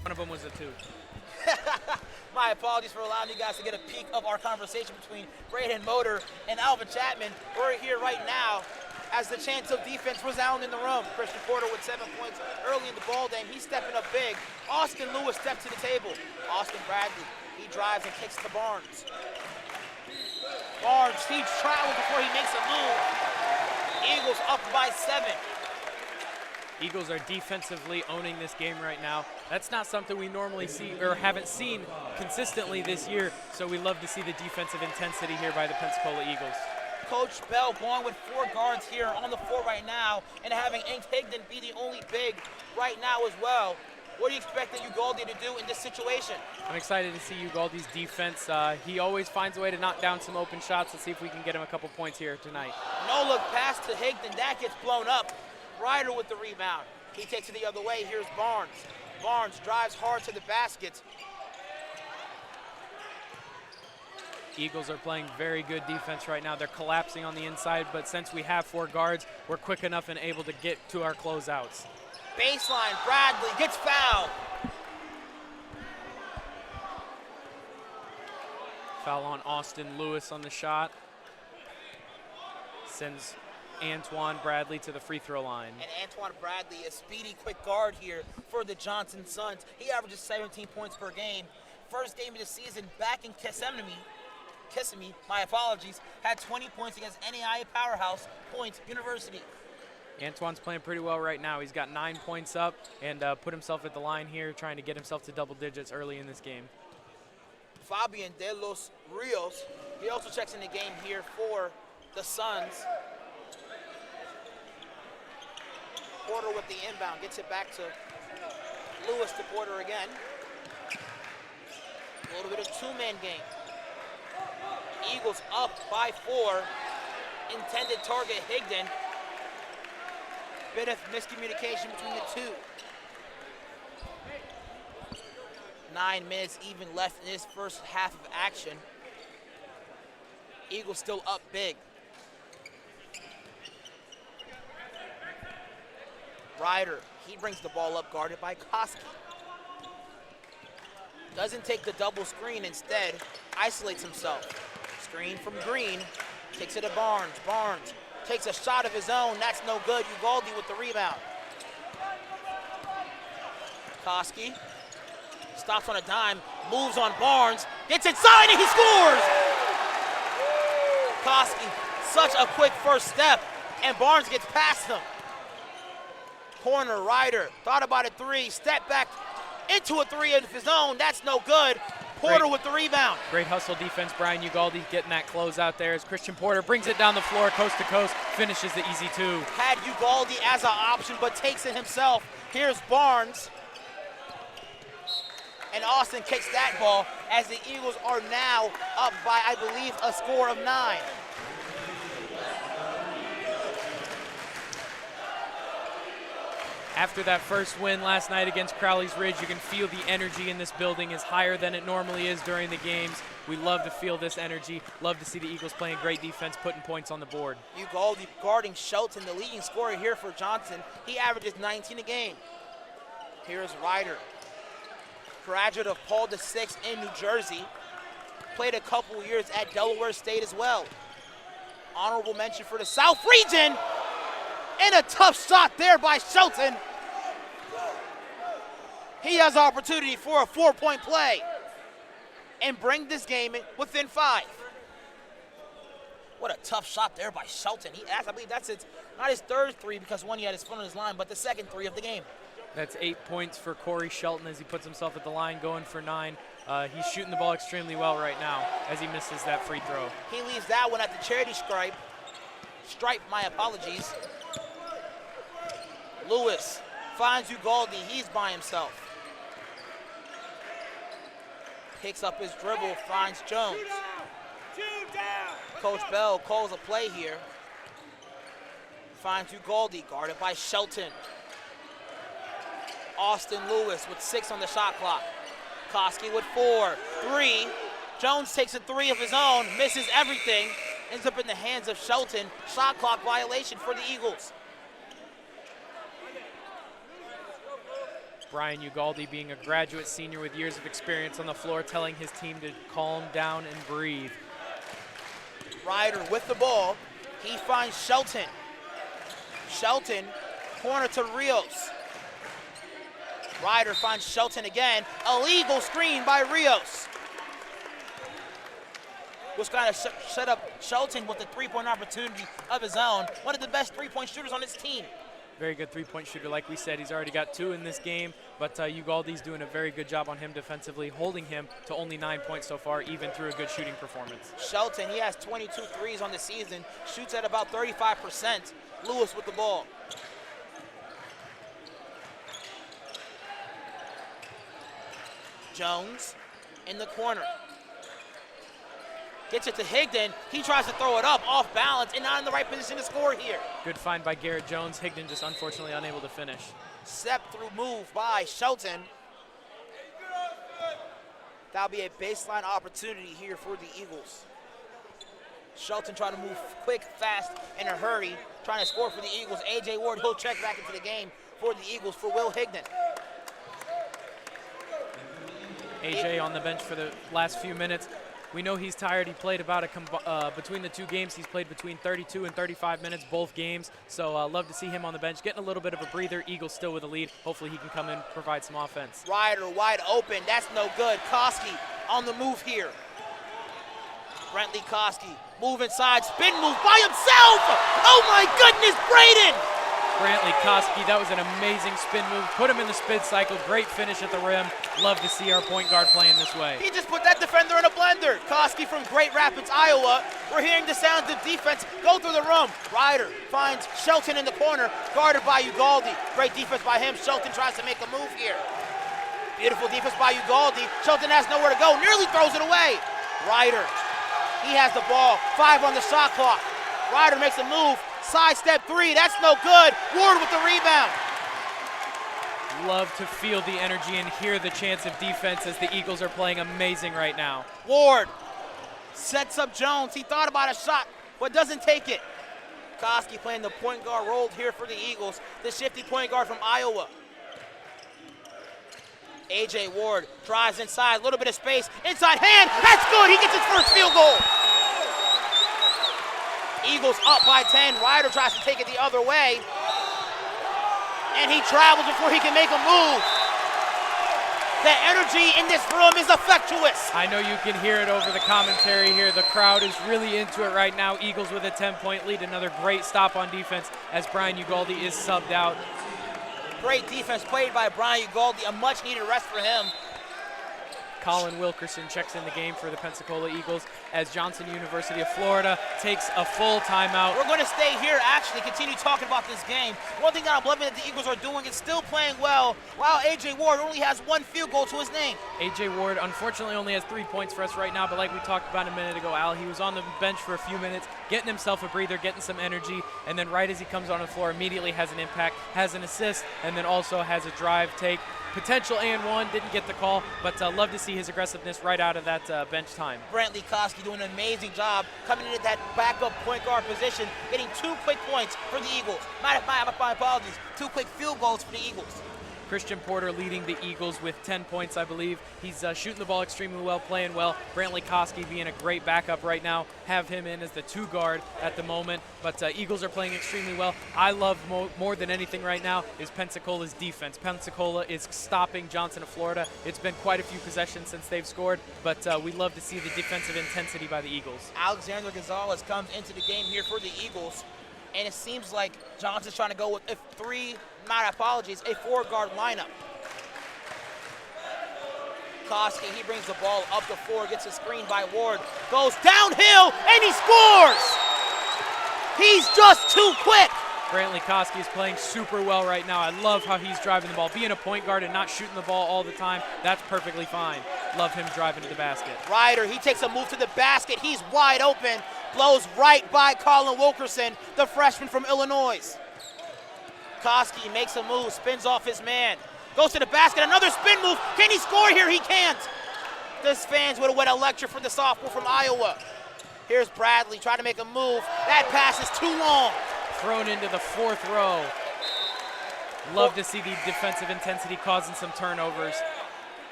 One of them was a two. My apologies for allowing you guys to get a peek of our conversation between Braden Motor and Alvin Chapman. We're here right now as the chance of defense resound in the room. Christian Porter with 7 points early in the ball game. He's stepping up big. Austin Lewis steps to the table. Austin Bradley, he drives and kicks to Barnes. Barnes, he travels before he makes a move. Eagles up by 7. Eagles are defensively owning this game right now. That's not something we normally see or haven't seen consistently this year, so we love to see the defensive intensity here by the Pensacola Eagles. Coach Bell going with 4 guards here on the floor right now and having Ink Higdon be the only big right now as well. What do you expect Ugalde to do in this situation? I'm excited to see Ugalde's defense. He always finds a way to knock down some open shots. Let's see if we can get him a couple points here tonight. No look pass to Higdon, that gets blown up. Ryder with the rebound. He takes it the other way. Here's Barnes. Barnes drives hard to the basket. Eagles are playing very good defense right now. They're collapsing on the inside, but since we have 4 guards, we're quick enough and able to get to our closeouts. Baseline, Bradley gets fouled. Foul on Austin Lewis on the shot. Sends Antoine Bradley to the free throw line. And Antoine Bradley, a speedy, quick guard here for the Johnson Suns. He averages 17 points per game. First game of the season back in Kissimmee, my apologies, had 20 points against NAIA Powerhouse Point University. Antoine's playing pretty well right now. He's got 9 points up and put himself at the line here, trying to get himself to double digits early in this game. Fabian de los Rios, he also checks in the game here for the Suns. Porter with the inbound, gets it back to Lewis to Porter again. A little bit of two-man game. Eagles up by 4. Intended target Higdon. Bit of miscommunication between the two. 9 minutes even left in this first half of action. Eagles still up big. Ryder, he brings the ball up, guarded by Koski. Doesn't take the double screen, instead isolates himself. Screen from Green, takes it to Barnes. Barnes takes a shot of his own, that's no good. Ugalde with the rebound. Koski stops on a dime, moves on Barnes, gets inside and he scores! Koski, such a quick first step, and Barnes gets past him. Corner, Ryder, thought about a 3, step back into a 3 of his own, that's no good. Porter with the rebound. Great hustle defense, Brian Ugalde getting that close out there as Christian Porter brings it down the floor coast to coast, finishes the easy 2. Had Ugalde as an option, but takes it himself. Here's Barnes. And Austin kicks that ball as the Eagles are now up by, I believe, a score of 9. After that first win last night against Crowley's Ridge, you can feel the energy in this building is higher than it normally is during the games. We love to feel this energy, love to see the Eagles playing great defense, putting points on the board. Ugalde guarding Shelton, the leading scorer here for Johnson. He averages 19 a game. Here's Ryder, graduate of Paul VI in New Jersey. Played a couple years at Delaware State as well. Honorable mention for the South region. And a tough shot there by Shelton. He has opportunity for a 4-point play and bring this game within 5. What a tough shot there by Shelton. I believe that's not his third 3 because one he had his foot on his line, but the second 3 of the game. That's 8 points for Corey Shelton as he puts himself at the line going for 9. He's shooting the ball extremely well right now as he misses that free throw. He leaves that one at the charity stripe. My apologies. Lewis finds Ugalde, he's by himself. Picks up his dribble, finds Jones. Coach Bell calls a play here. Finds Ugalde, guarded by Shelton. Austin Lewis with 6 on the shot clock. Koski with 4, 3. Jones takes a 3 of his own, misses everything, ends up in the hands of Shelton. Shot clock violation for the Eagles. Brian Ugalde, being a graduate senior with years of experience on the floor, telling his team to calm down and breathe. Ryder with the ball. He finds Shelton. Shelton, corner to Rios. Ryder finds Shelton again. Illegal screen by Rios. Was going to set up Shelton with a 3-point opportunity of his own. One of the best 3-point shooters on his team. Very good 3-point shooter. Like we said, he's already got 2 in this game, but Ugalde's doing a very good job on him defensively, holding him to only 9 points so far, even through a good shooting performance. Shelton, he has 22 threes on the season, shoots at about 35%. Lewis with the ball. Jones in the corner. Gets it to Higdon. He tries to throw it up off balance and not in the right position to score here. Good find by Garrett Jones. Higdon just unfortunately unable to finish. step-through move by Shelton. That'll be a baseline opportunity here for the Eagles. Shelton trying to move quick, fast, in a hurry, trying to score for the Eagles. A.J. Ward, he'll check back into the game for the Eagles for Will Higdon. A.J. on the bench for the last few minutes. We know he's tired. He played about between the two games, he's played between 32 and 35 minutes both games. So love to see him on the bench, getting a little bit of a breather. Eagles still with a lead. Hopefully he can come in and provide some offense. Ryder wide open. That's no good. Koski on the move here. Brentley Koski move inside, spin move by himself. Oh my goodness, Braden! Brantley Koski, that was an amazing spin move. Put him in the spin cycle. Great finish at the rim. Love to see our point guard playing this way. He just put that defender in a blender. Koski from Great Rapids, Iowa. We're hearing the sounds of defense go through the room. Ryder finds Shelton in the corner, guarded by Ugaldi. Great defense by him. Shelton tries to make a move here. Beautiful defense by Ugaldi. Shelton has nowhere to go, nearly throws it away. Ryder, he has the ball. 5 on the shot clock. Ryder makes a move. Sidestep 3, that's no good. Ward with the rebound. Love to feel the energy and hear the chants of defense as the Eagles are playing amazing right now. Ward sets up Jones. He thought about a shot, but doesn't take it. Koski playing the point guard role here for the Eagles, the shifty point guard from Iowa. A.J. Ward drives inside, a little bit of space, inside hand, that's good. He gets his first field goal. Eagles up by 10. Ryder tries to take it the other way. And he travels before he can make a move. The energy in this room is affectuous. I know you can hear it over the commentary here. The crowd is really into it right now. Eagles with a 10-point lead. Another great stop on defense as Brian Ugaldi is subbed out. Great defense played by Brian Ugaldi. A much-needed rest for him. Colin Wilkerson checks in the game for the Pensacola Eagles as Johnson University of Florida takes a full timeout. We're going to stay here, actually, continue talking about this game. One thing that I'm loving that the Eagles are doing is still playing well, while A.J. Ward only has 1 field goal to his name. A.J. Ward, unfortunately, only has 3 points for us right now, but like we talked about a minute ago, Al, he was on the bench for a few minutes, getting himself a breather, getting some energy, and then right as he comes on the floor, immediately has an impact, has an assist, and then also has a drive take. Potential and one, didn't get the call, but love to see his aggressiveness right out of that bench time. Brantley Koski doing an amazing job coming into that backup point guard position, getting 2 quick points for the Eagles. My apologies, 2 quick field goals for the Eagles. Christian Porter leading the Eagles with 10 points, I believe. He's shooting the ball extremely well, playing well. Brantley Koski being a great backup right now. Have him in as the 2 guard at the moment. But Eagles are playing extremely well. I love more than anything right now is Pensacola's defense. Pensacola is stopping Johnson of Florida. It's been quite a few possessions since they've scored, but we love to see the defensive intensity by the Eagles. Alexander Gonzalez comes into the game here for the Eagles, and it seems like Johnson's trying to go with a 4-guard lineup. Koski, he brings the ball up the floor, gets a screen by Ward, goes downhill, and he scores! He's just too quick! Brantley Koski is playing super well right now. I love how he's driving the ball. Being a point guard and not shooting the ball all the time, that's perfectly fine. Love him driving to the basket. Ryder, he takes a move to the basket. He's wide open. Blows right by Colin Wilkerson, the freshman from Illinois. Koski makes a move, spins off his man. Goes to the basket, another spin move. Can he score here? He can't. This fans would have won a lecture from the sophomore from Iowa. Here's Bradley trying to make a move. That pass is too long. Thrown into the 4th row. Love to see the defensive intensity causing some turnovers.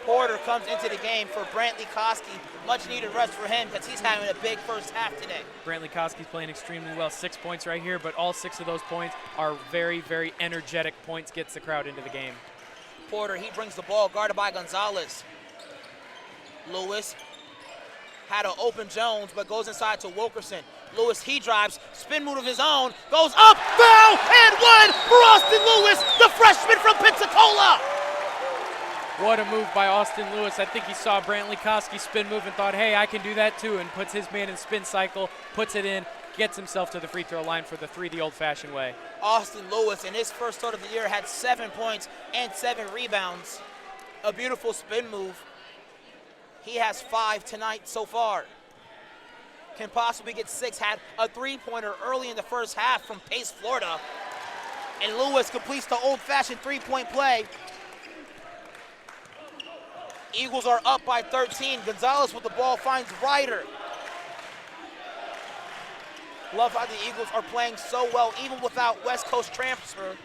Porter comes into the game for Brantley Koski. Much needed rest for him because he's having a big first half today. Brantley Koski's playing extremely well. 6 points right here, but all 6 of those points are very, very energetic points, gets the crowd into the game. Porter, he brings the ball, guarded by Gonzalez. Lewis had an open Jones, but goes inside to Wilkerson. Lewis, he drives, spin move of his own, goes up, foul, and 1 for Austin Lewis, the freshman from Pensacola. What a move by Austin Lewis. I think he saw Brantley Koski spin move and thought, hey, I can do that too, and puts his man in spin cycle, puts it in, gets himself to the free throw line for the 3 the old-fashioned way. Austin Lewis, in his first start of the year, had 7 points and 7 rebounds. A beautiful spin move. He has 5 tonight so far. Can possibly get 6. Had a 3-pointer early in the first half from Pace, Florida. And Lewis completes the old-fashioned three-point play. Eagles are up by 13. Gonzalez with the ball finds Ryder. Love how the Eagles are playing so well, even without West Coast transfer.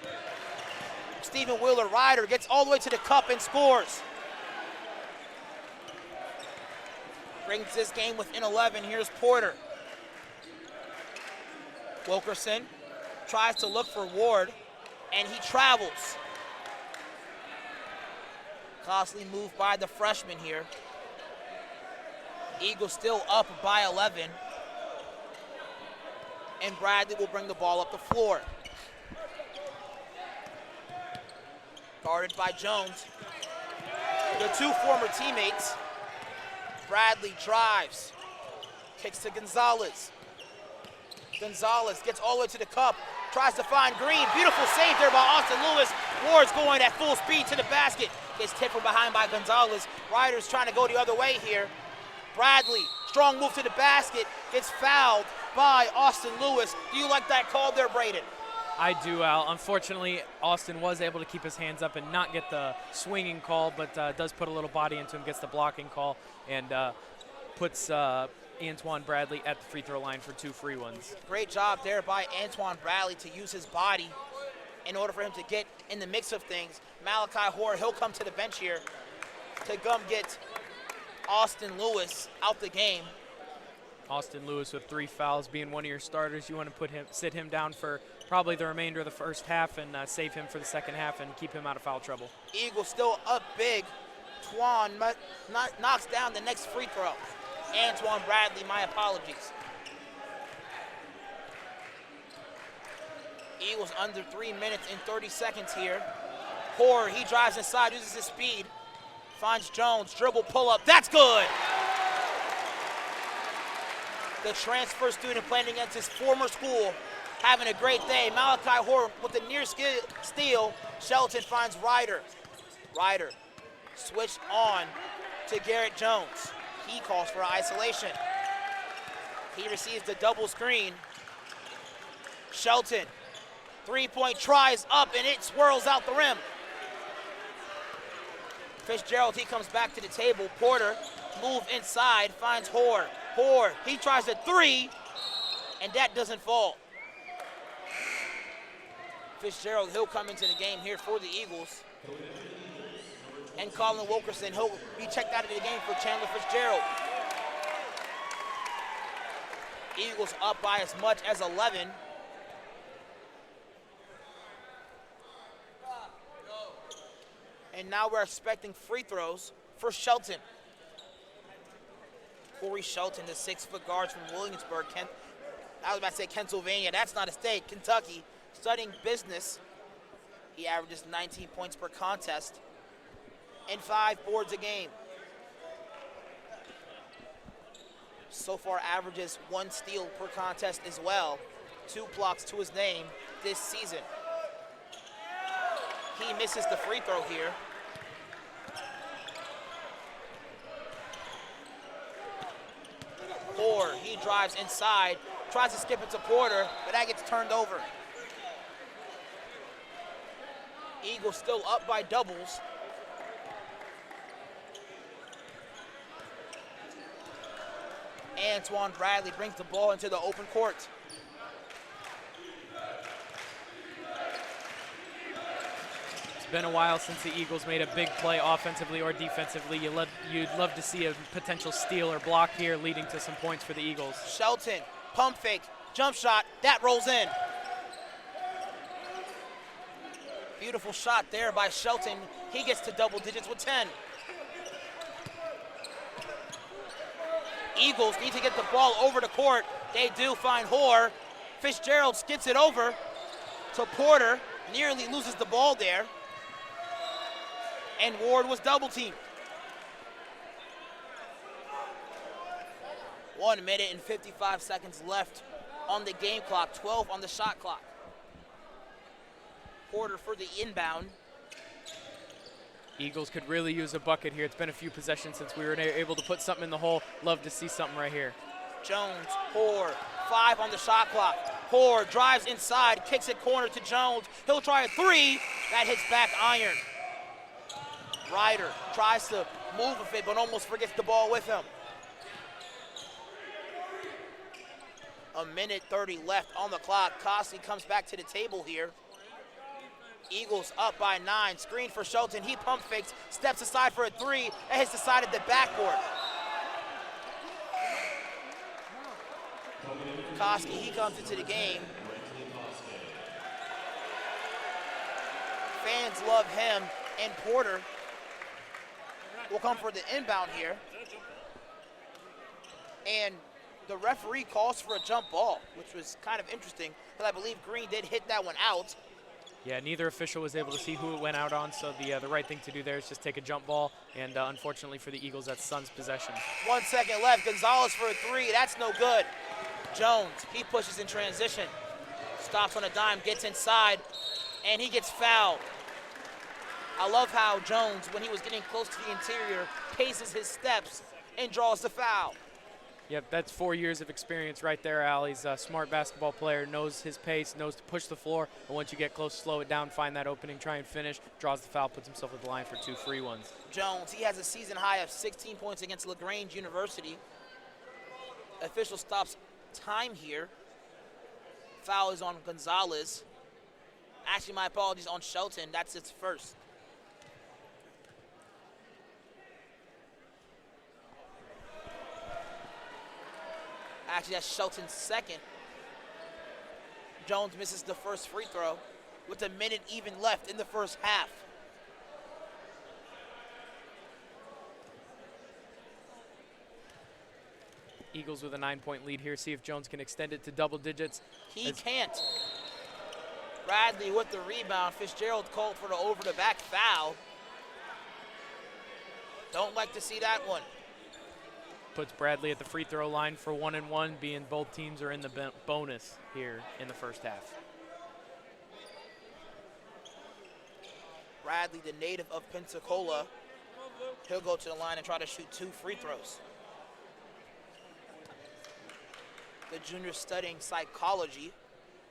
Stephen Wheeler Ryder gets all the way to the cup and scores. Brings this game within 11. Here's Porter. Wilkerson tries to look for Ward, and he travels. Costly move by the freshman here. Eagles still up by 11. And Bradley will bring the ball up the floor. Guarded by Jones. The two former teammates. Bradley drives. Kicks to Gonzalez. Gonzalez gets all the way to the cup. Tries to find Green. Beautiful save there by Austin Lewis. Ward's going at full speed to the basket. Gets tipped from behind by Gonzalez. Ryder's trying to go the other way here. Bradley, strong move to the basket. Gets fouled by Austin Lewis. Do you like that call there, Braden? I do, Al. Unfortunately, Austin was able to keep his hands up and not get the swinging call, but does put a little body into him, gets the blocking call, and puts Antoine Bradley at the free throw line for 2 free ones. Great job there by Antoine Bradley to use his body in order for him to get in the mix of things. Malachi Hoare, he'll come to the bench here to come get Austin Lewis out the game. Austin Lewis with 3 fouls, being one of your starters. You want to sit him down for probably the remainder of the first half and save him for the second half and keep him out of foul trouble. Eagles still up big. Twan knocks down the next free throw. Antoine Bradley, my apologies. Eagles under 3 minutes and 30 seconds here. Hoare, he drives inside, uses his speed. Finds Jones, dribble, pull up, that's good! The transfer student playing against his former school, having a great day. Malachi Hoare with a near steal. Shelton finds Ryder. Ryder switched on to Garrett Jones. He calls for isolation. He receives the double screen. Shelton, three-point tries up, and it swirls out the rim. Fitzgerald, he comes back to the table. Porter, move inside, finds Hoare. Hoare, he tries a three, and that doesn't fall. Fitzgerald, he'll come into the game here for the Eagles. And Colin Wilkerson, he'll be checked out of the game for Chandler Fitzgerald. Eagles up by as much as 11. And now we're expecting free throws for Shelton. Corey Shelton, the 6-foot guard from Williamsburg, I was about to say Pennsylvania, that's not a state, Kentucky, studying business. He averages 19 points per contest and 5 boards a game. So far averages 1 steal per contest as well. 2 blocks to his name this season. He misses the free throw here. Hoare, he drives inside, tries to skip it to Porter, but that gets turned over. Eagles still up by doubles. Antoine Bradley brings the ball into the open court. It's been a while since the Eagles made a big play offensively or defensively. You'd love to see a potential steal or block here leading to some points for the Eagles. Shelton, pump fake, jump shot, that rolls in. Beautiful shot there by Shelton. He gets to double digits with 10. Eagles need to get the ball over the court. They do find Hoare. Fitzgerald skips it over to Porter. Nearly loses the ball there. And Ward was double teamed. 1 minute and 55 seconds left on the game clock. 12 on the shot clock. Porter for the inbound. Eagles could really use a bucket here. It's been a few possessions since we were able to put something in the hole. Love to see something right here. Jones, Hoare, 5 on the shot clock. Poor drives inside, kicks it corner to Jones. He'll try a three. That hits back iron. Ryder tries to move with it, but almost forgets the ball with him. A minute 30 left on the clock. Costley comes back to the table here. Eagles up by 9. Screen for Shelton. He pump fakes, steps aside for a three. That hits the side of the backboard. Koski, he comes into the game. Fans love him, and Porter will come for the inbound here. And the referee calls for a jump ball, which was kind of interesting, because I believe Green did hit that one out. Yeah, neither official was able to see who it went out on, so the right thing to do there is just take a jump ball, and unfortunately for the Eagles, that's Suns' possession. 1 second left. Gonzalez for a three. That's no good. Jones, he pushes in transition. Stops on a dime, gets inside, and he gets fouled. I love how Jones, when he was getting close to the interior, paces his steps and draws the foul. Yep, that's 4 years of experience right there, Al. He's a smart basketball player, knows his pace, knows to push the floor, and once you get close, slow it down, find that opening, try and finish, draws the foul, puts himself at the line for 2 free ones. Jones, he has a season high of 16 points against LaGrange University. Official stops time here. Foul is on Gonzalez. Actually, my apologies, on Shelton. That's its first. Actually, that's Shelton's second. Jones misses the first free throw with a minute even left in the first half. Eagles with a 9-point lead here. See if Jones can extend it to double digits. He can't. Bradley with the rebound. Fitzgerald called for the over-the-back foul. Don't like to see that one. Puts Bradley at the free throw line for 1-1, being both teams are in the bonus here in the first half. Bradley, the native of Pensacola, he'll go to the line and try to shoot 2 free throws. The junior studying psychology,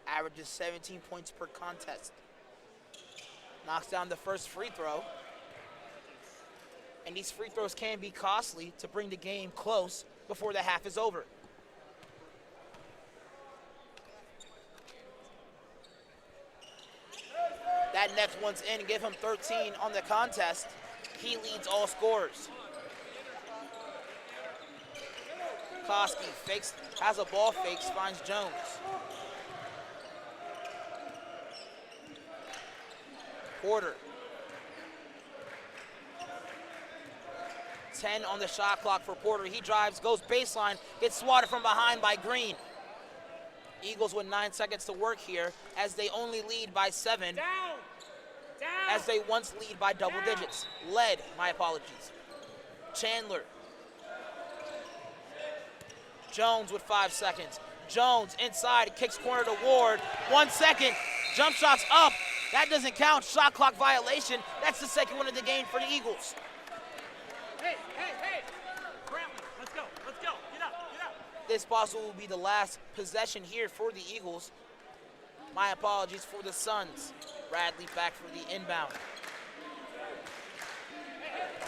averages 17 points per contest. Knocks down the first free throw. And these free throws can be costly to bring the game close before the half is over. That next one's in, give him 13 on the contest. He leads all scorers. Koski fakes, has a ball fake, finds Jones. Porter. 10 on the shot clock for Porter. He drives, goes baseline, gets swatted from behind by Green. Eagles with 9 seconds to work here as they only lead by 7. As they once lead by double digits. Led, my apologies. Chandler. Jones with 5 seconds. Jones inside, kicks corner to Ward. 1 second, jump shots up. That doesn't count, shot clock violation. That's the second one of the game for the Eagles. Hey, let's go, get up. This possibly will be the last possession here for the Eagles. My apologies for the Suns. Bradley back for the inbound.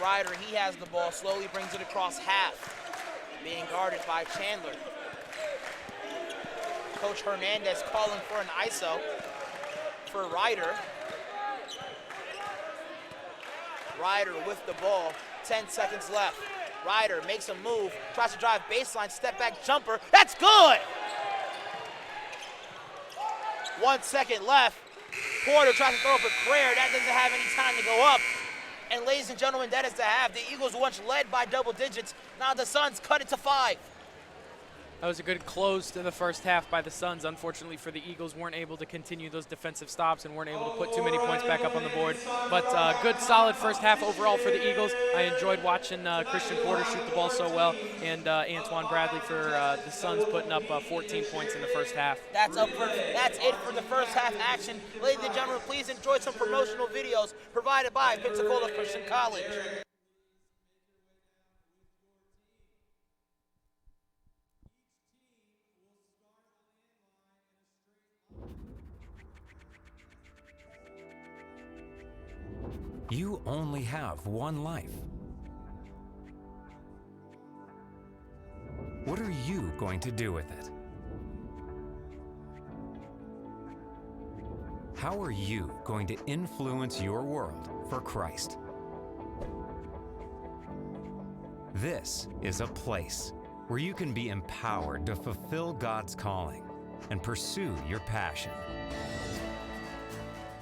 Ryder, he has the ball, slowly brings it across half. Being guarded by Chandler. Coach Hernandez calling for an ISO for Ryder. Ryder with the ball, 10 seconds left. Ryder makes a move, tries to drive baseline, step back jumper, that's good! 1 second left. Porter tries to throw up a prayer, that doesn't have any time to go up. And ladies and gentlemen, that is the half. The Eagles once led by double digits, now the Suns cut it to 5. That was a good close to the first half by the Suns. Unfortunately for the Eagles, weren't able to continue those defensive stops and weren't able to put too many points back up on the board. But good, solid first half overall for the Eagles. I enjoyed watching Christian Porter shoot the ball so well, and Antoine Bradley for the Suns putting up 14 points in the first half. That's it for the first half action. Ladies and gentlemen, please enjoy some promotional videos provided by Pensacola Christian College. You only have one life. What are you going to do with it? How are you going to influence your world for Christ? This is a place where you can be empowered to fulfill God's calling and pursue your passion.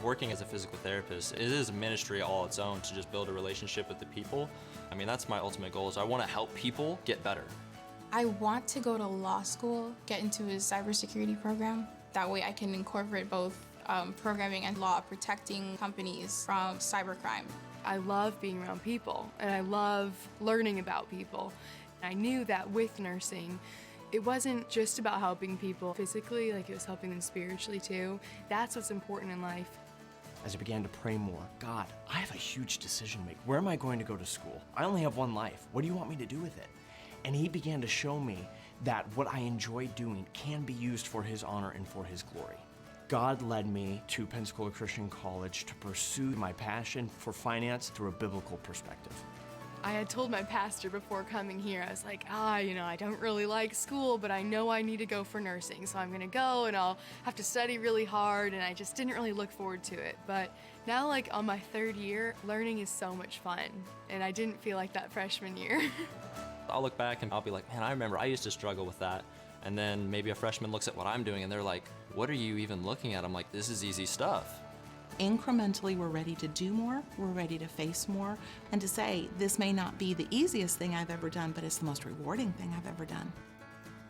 Working as a physical therapist, it is a ministry all its own to just build a relationship with the people. I mean, that's my ultimate goal, is I want to help people get better. I want to go to law school, get into a cybersecurity program. That way I can incorporate both programming and law, protecting companies from cybercrime. I love being around people, and I love learning about people. I knew that with nursing, it wasn't just about helping people physically, like it was helping them spiritually too. That's what's important in life. As I began to pray more, God, I have a huge decision to make. Where am I going to go to school? I only have one life. What do you want me to do with it? And he began to show me that what I enjoy doing can be used for his honor and for his glory. God led me to Pensacola Christian College to pursue my passion for finance through a biblical perspective. I had told my pastor before coming here, I was like, I don't really like school, but I know I need to go for nursing, so I'm gonna go and I'll have to study really hard, and I just didn't really look forward to it. But now, like on my third year, learning is so much fun, and I didn't feel like that freshman year. I'll look back and I'll be like, man, I remember I used to struggle with that. And then maybe a freshman looks at what I'm doing and they're like, what are you even looking at? I'm like, this is easy stuff. Incrementally, we're ready to do more, we're ready to face more, and to say, this may not be the easiest thing I've ever done, but it's the most rewarding thing I've ever done.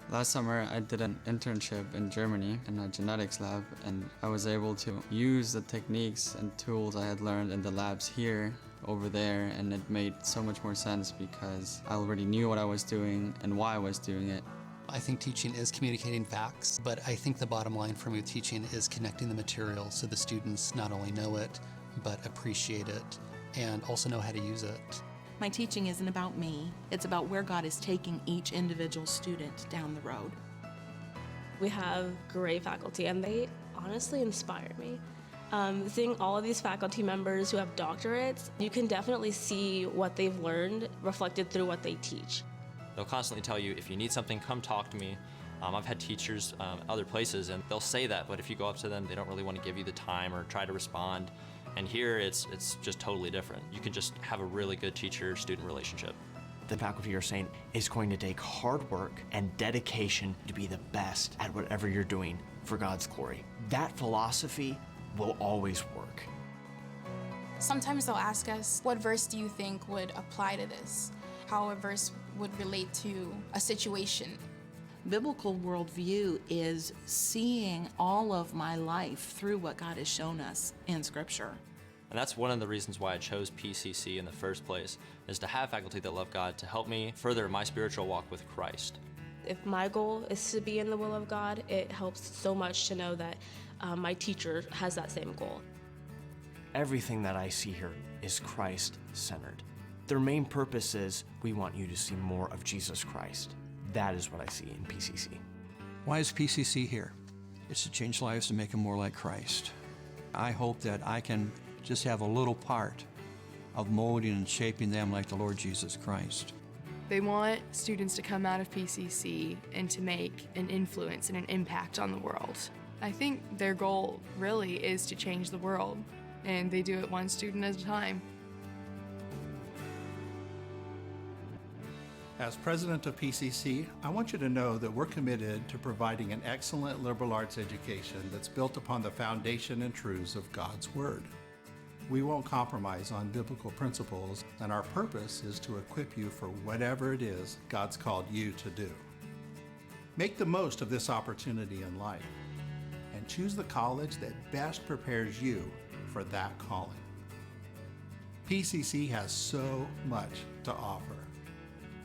Last summer, I did an internship in Germany in a genetics lab, and I was able to use the techniques and tools I had learned in the labs here over there, and it made so much more sense because I already knew what I was doing and why I was doing it. I think teaching is communicating facts, but I think the bottom line for me with teaching is connecting the material so the students not only know it, but appreciate it and also know how to use it. My teaching isn't about me, it's about where God is taking each individual student down the road. We have great faculty and they honestly inspire me. Seeing all of these faculty members who have doctorates, you can definitely see what they've learned reflected through what they teach. They'll constantly tell you, if you need something, come talk to me. I've had teachers other places and they'll say that, but if you go up to them, they don't really want to give you the time or try to respond. And here it's just totally different. You can just have a really good teacher-student relationship. The faculty are saying it's going to take hard work and dedication to be the best at whatever you're doing for God's glory. That philosophy will always work. Sometimes they'll ask us, what verse do you think would apply to this? How a verse would relate to a situation. Biblical worldview is seeing all of my life through what God has shown us in Scripture. And that's one of the reasons why I chose PCC in the first place, is to have faculty that love God to help me further my spiritual walk with Christ. If my goal is to be in the will of God, it helps so much to know that my teacher has that same goal. Everything that I see here is Christ-centered. Their main purpose is, we want you to see more of Jesus Christ. That is what I see in PCC. Why is PCC here? It's to change lives and make them more like Christ. I hope that I can just have a little part of molding and shaping them like the Lord Jesus Christ. They want students to come out of PCC and to make an influence and an impact on the world. I think their goal really is to change the world, and they do it one student at a time. As president of PCC, I want you to know that we're committed to providing an excellent liberal arts education that's built upon the foundation and truths of God's Word. We won't compromise on biblical principles, and our purpose is to equip you for whatever it is God's called you to do. Make the most of this opportunity in life, and choose the college that best prepares you for that calling. PCC has so much to offer.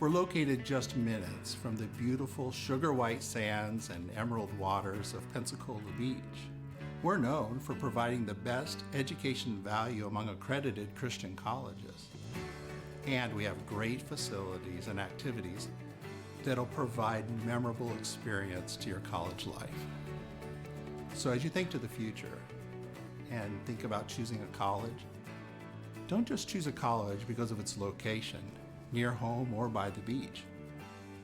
We're located just minutes from the beautiful sugar white sands and emerald waters of Pensacola Beach. We're known for providing the best education value among accredited Christian colleges. And we have great facilities and activities that'll provide memorable experience to your college life. So as you think to the future and think about choosing a college, Don't just choose a college because of its location, near home or by the beach.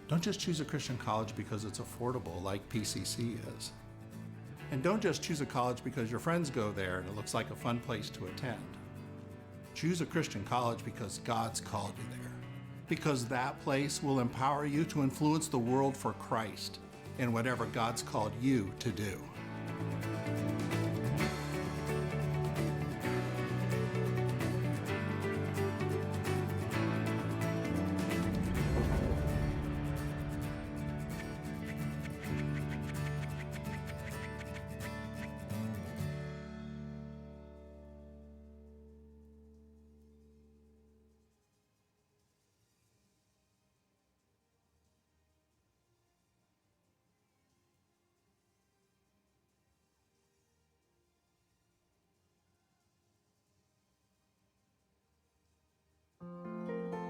Don't just choose a Christian college because it's affordable, like PCC is. And don't just choose a college because your friends go there and it looks like a fun place to attend. Choose a Christian college because God's called you there. Because that place will empower you to influence the world for Christ in whatever God's called you to do.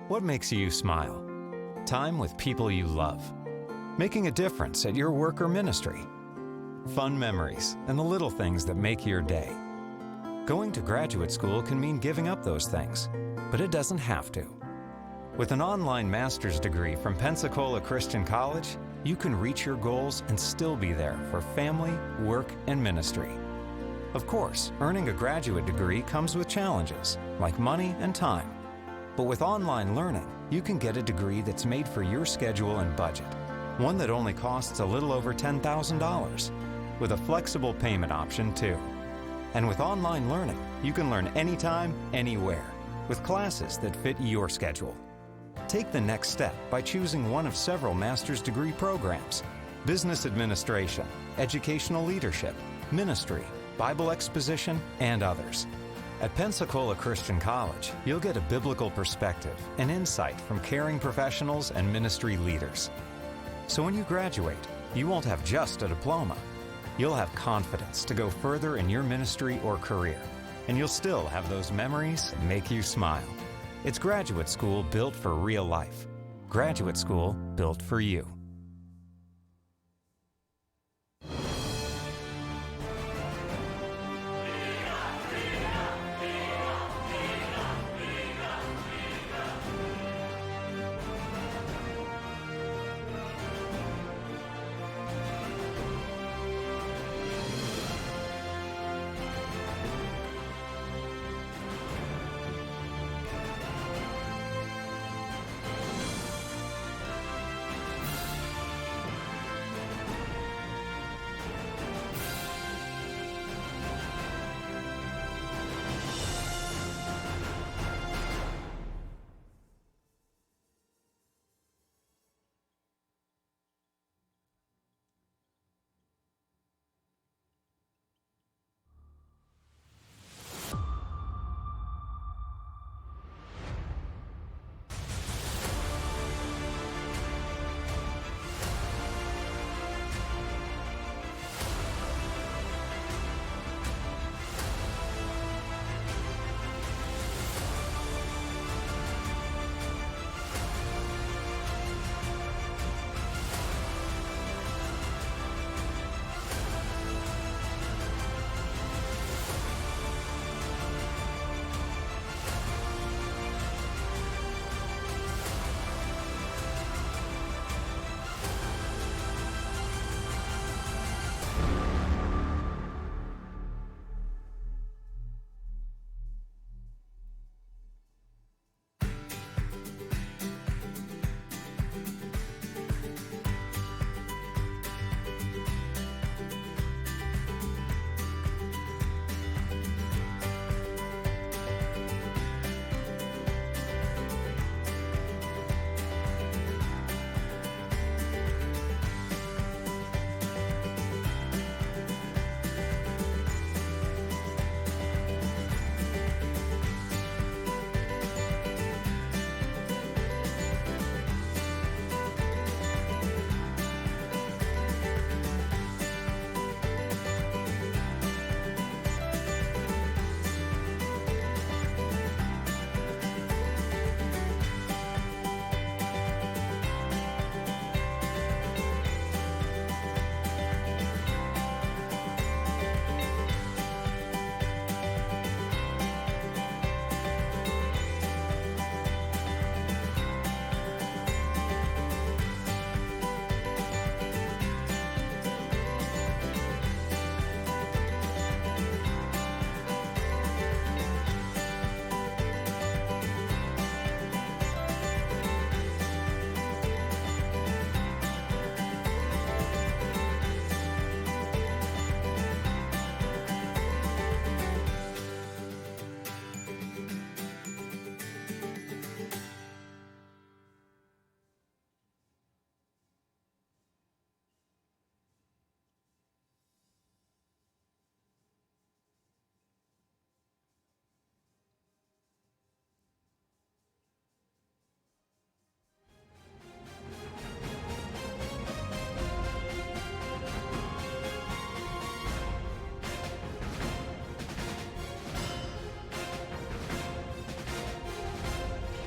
What makes you smile? Time with people you love. Making a difference at your work or ministry. Fun memories and the little things that make your day. Going to graduate school can mean giving up those things, but it doesn't have to. With an online master's degree from Pensacola Christian College, you can reach your goals and still be there for family, work, and ministry. Of course, earning a graduate degree comes with challenges, like money and time. But with online learning, you can get a degree that's made for your schedule and budget. One that only costs a little over $10,000, with a flexible payment option too. And with online learning, you can learn anytime, anywhere, with classes that fit your schedule. Take the next step by choosing one of several master's degree programs: business administration, educational leadership, ministry, Bible exposition, and others. At Pensacola Christian College, you'll get a biblical perspective and insight from caring professionals and ministry leaders. So when you graduate, you won't have just a diploma. You'll have confidence to go further in your ministry or career, and you'll still have those memories that make you smile. It's graduate school built for real life. Graduate school built for you.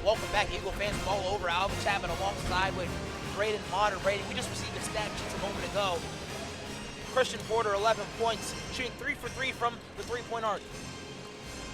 welcome back Eagle fans from all over. Alvin Chapman alongside with Braden moderating. We just received a stat sheet a moment ago. Christian Porter, 11 points, shooting 3 for 3 from the three-point arc.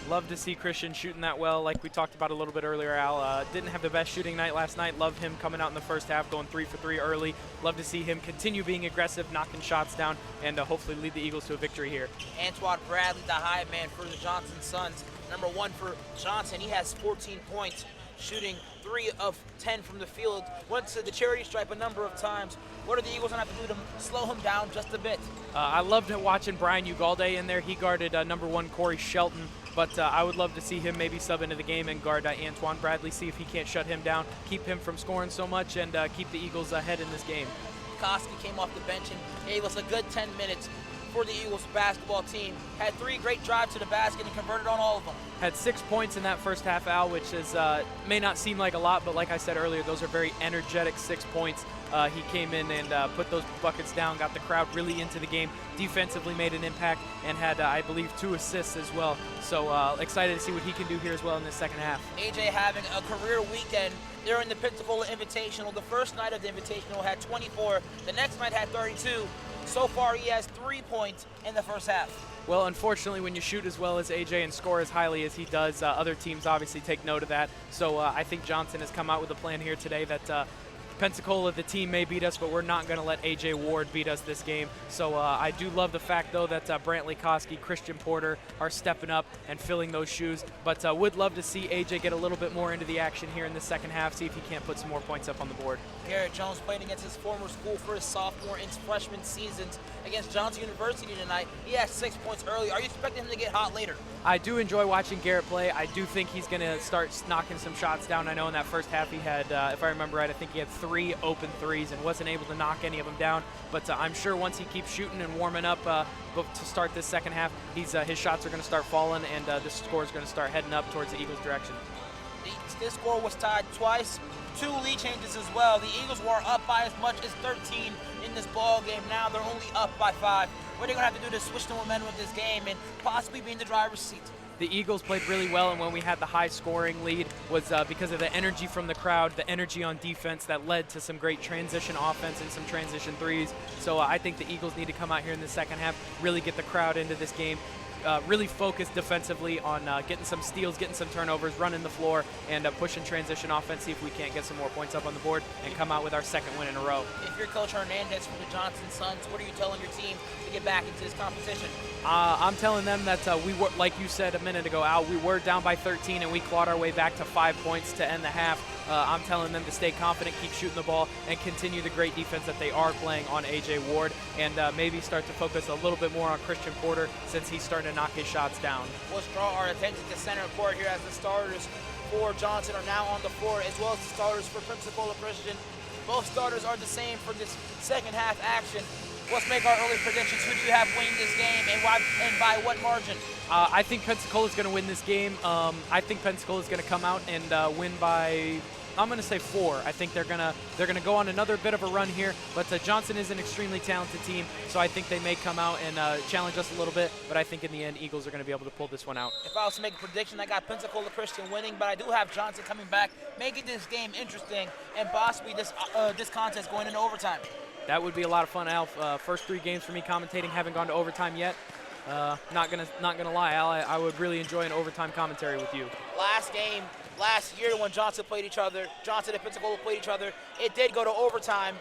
Love to see Christian shooting that well, like we talked about a little bit earlier, Al. Didn't have the best shooting night last night. Love him coming out in the first half, going 3 for 3 early. Love to see him continue being aggressive, knocking shots down, and hopefully lead the Eagles to a victory here. Antoine Bradley, the high man for the Johnson Suns. Number 1 for Johnson. He has 14 points, shooting 3 of 10 from the field. Went to the charity stripe a number of times. What are the Eagles going to have to do to slow him down just a bit? I loved watching Brian Ugalde in there. He guarded number 1 Corey Shelton, but I would love to see him maybe sub into the game and guard Antoine Bradley, see if he can't shut him down, keep him from scoring so much, and keep the Eagles ahead in this game. Koski came off the bench and gave us a good 10 minutes for the Eagles basketball team. Had 3 great drives to the basket and converted on all of them. Had 6 points in that first half, Al, which is may not seem like a lot, but like I said earlier, those are very energetic 6 points. He came in and put those buckets down, got the crowd really into the game, defensively made an impact, and had, I believe, 2 assists as well. So excited to see what he can do here as well in the second half. AJ having a career weekend during the Pensacola Invitational. The first night of the Invitational had 24. The next night had 32. So far, he has 3 points in the first half. Well, unfortunately, when you shoot as well as AJ and score as highly as he does, other teams obviously take note of that. So I think Johnson has come out with a plan here today that Pensacola, the team, may beat us, but we're not going to let A.J. Ward beat us this game. So I do love the fact, though, that Brantley Koski, Christian Porter are stepping up and filling those shoes. But would love to see A.J. get a little bit more into the action here in the second half, see if he can't put some more points up on the board. Garrett Jones playing against his former school for his sophomore and freshman seasons against Johnson University tonight. He had 6 points early. Are you expecting him to get hot later? I do enjoy watching Garrett play. I do think he's going to start knocking some shots down. I know in that first half he had, if I remember right, I think he had 3 open threes and wasn't able to knock any of them down. But I'm sure once he keeps shooting and warming up to start this second half, his shots are going to start falling, and the score is going to start heading up towards the Eagles' direction. This score was tied twice. 2 lead changes as well. The Eagles were up by as much as 13 in this ball game. Now they're only up by 5. What are they going to have to do to switch the momentum of this game and possibly be in the driver's seat? The Eagles played really well, and when we had the high-scoring lead was because of the energy from the crowd, the energy on defense that led to some great transition offense and some transition threes. So I think the Eagles need to come out here in the second half, really get the crowd into this game, really focus defensively on getting some steals, getting some turnovers, running the floor, and pushing transition offense, see if we can't get some more points up on the board and come out with our second win in a row. If you're Coach Hernandez from the Johnson Suns, what are you telling your team to get back into this competition? I'm telling them that we were, like you said a minute ago, Al, we were down by 13 and we clawed our way back to 5 points to end the half. I'm telling them to stay confident, keep shooting the ball, and continue the great defense that they are playing on A.J. Ward, and maybe start to focus a little bit more on Christian Porter since he's starting to knock his shots down. Let's draw our attention to center court here as the starters for Johnson are now on the floor, as well as the starters for Pensacola Christian. Both starters are the same for this second half action. Let's make our early predictions. Who do you have winning this game, and why, and by what margin? I think Pensacola's going to win this game. I think Pensacola's going to come out and win by, I'm going to say 4. I think they're going to go on another bit of a run here, but Johnson is an extremely talented team, so I think they may come out and challenge us a little bit, but I think in the end, Eagles are going to be able to pull this one out. If I was to make a prediction, I got Pensacola Christian winning, but I do have Johnson coming back, making this game interesting, and possibly this contest going into overtime. That would be a lot of fun, Al. First 3 games for me commentating, haven't gone to overtime yet. Not gonna lie, Al. I would really enjoy an overtime commentary with you. Last year when Johnson and Pensacola played each other, it did go to overtime.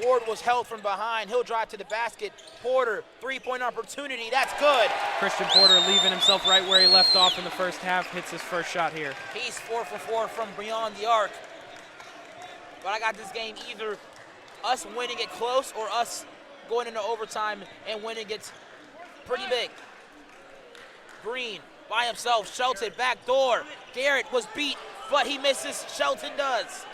Ward was held from behind. He'll drive to the basket. Porter, 3-point opportunity. That's good. Christian Porter leaving himself right where he left off in the first half. Hits his first shot here. He's 4 for 4 from beyond the arc. But I got this game either us winning it close or us going into overtime and winning it pretty big. Green by himself. Shelton back door. Garrett was beat, but he misses. Shelton does.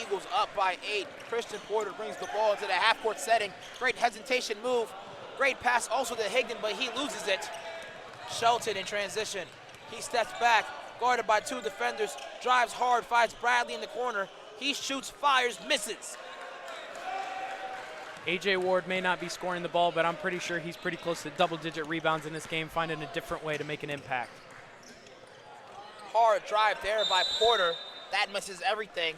Eagles up by 8. Christian Porter brings the ball into the half-court setting. Great hesitation move. Great pass also to Higdon, but he loses it. Shelton in transition. He steps back, guarded by 2 defenders, drives hard, finds Bradley in the corner. He shoots, fires, misses. A.J. Ward may not be scoring the ball, but I'm pretty sure he's pretty close to double-digit rebounds in this game, finding a different way to make an impact. hard drive there by Porter. That misses everything.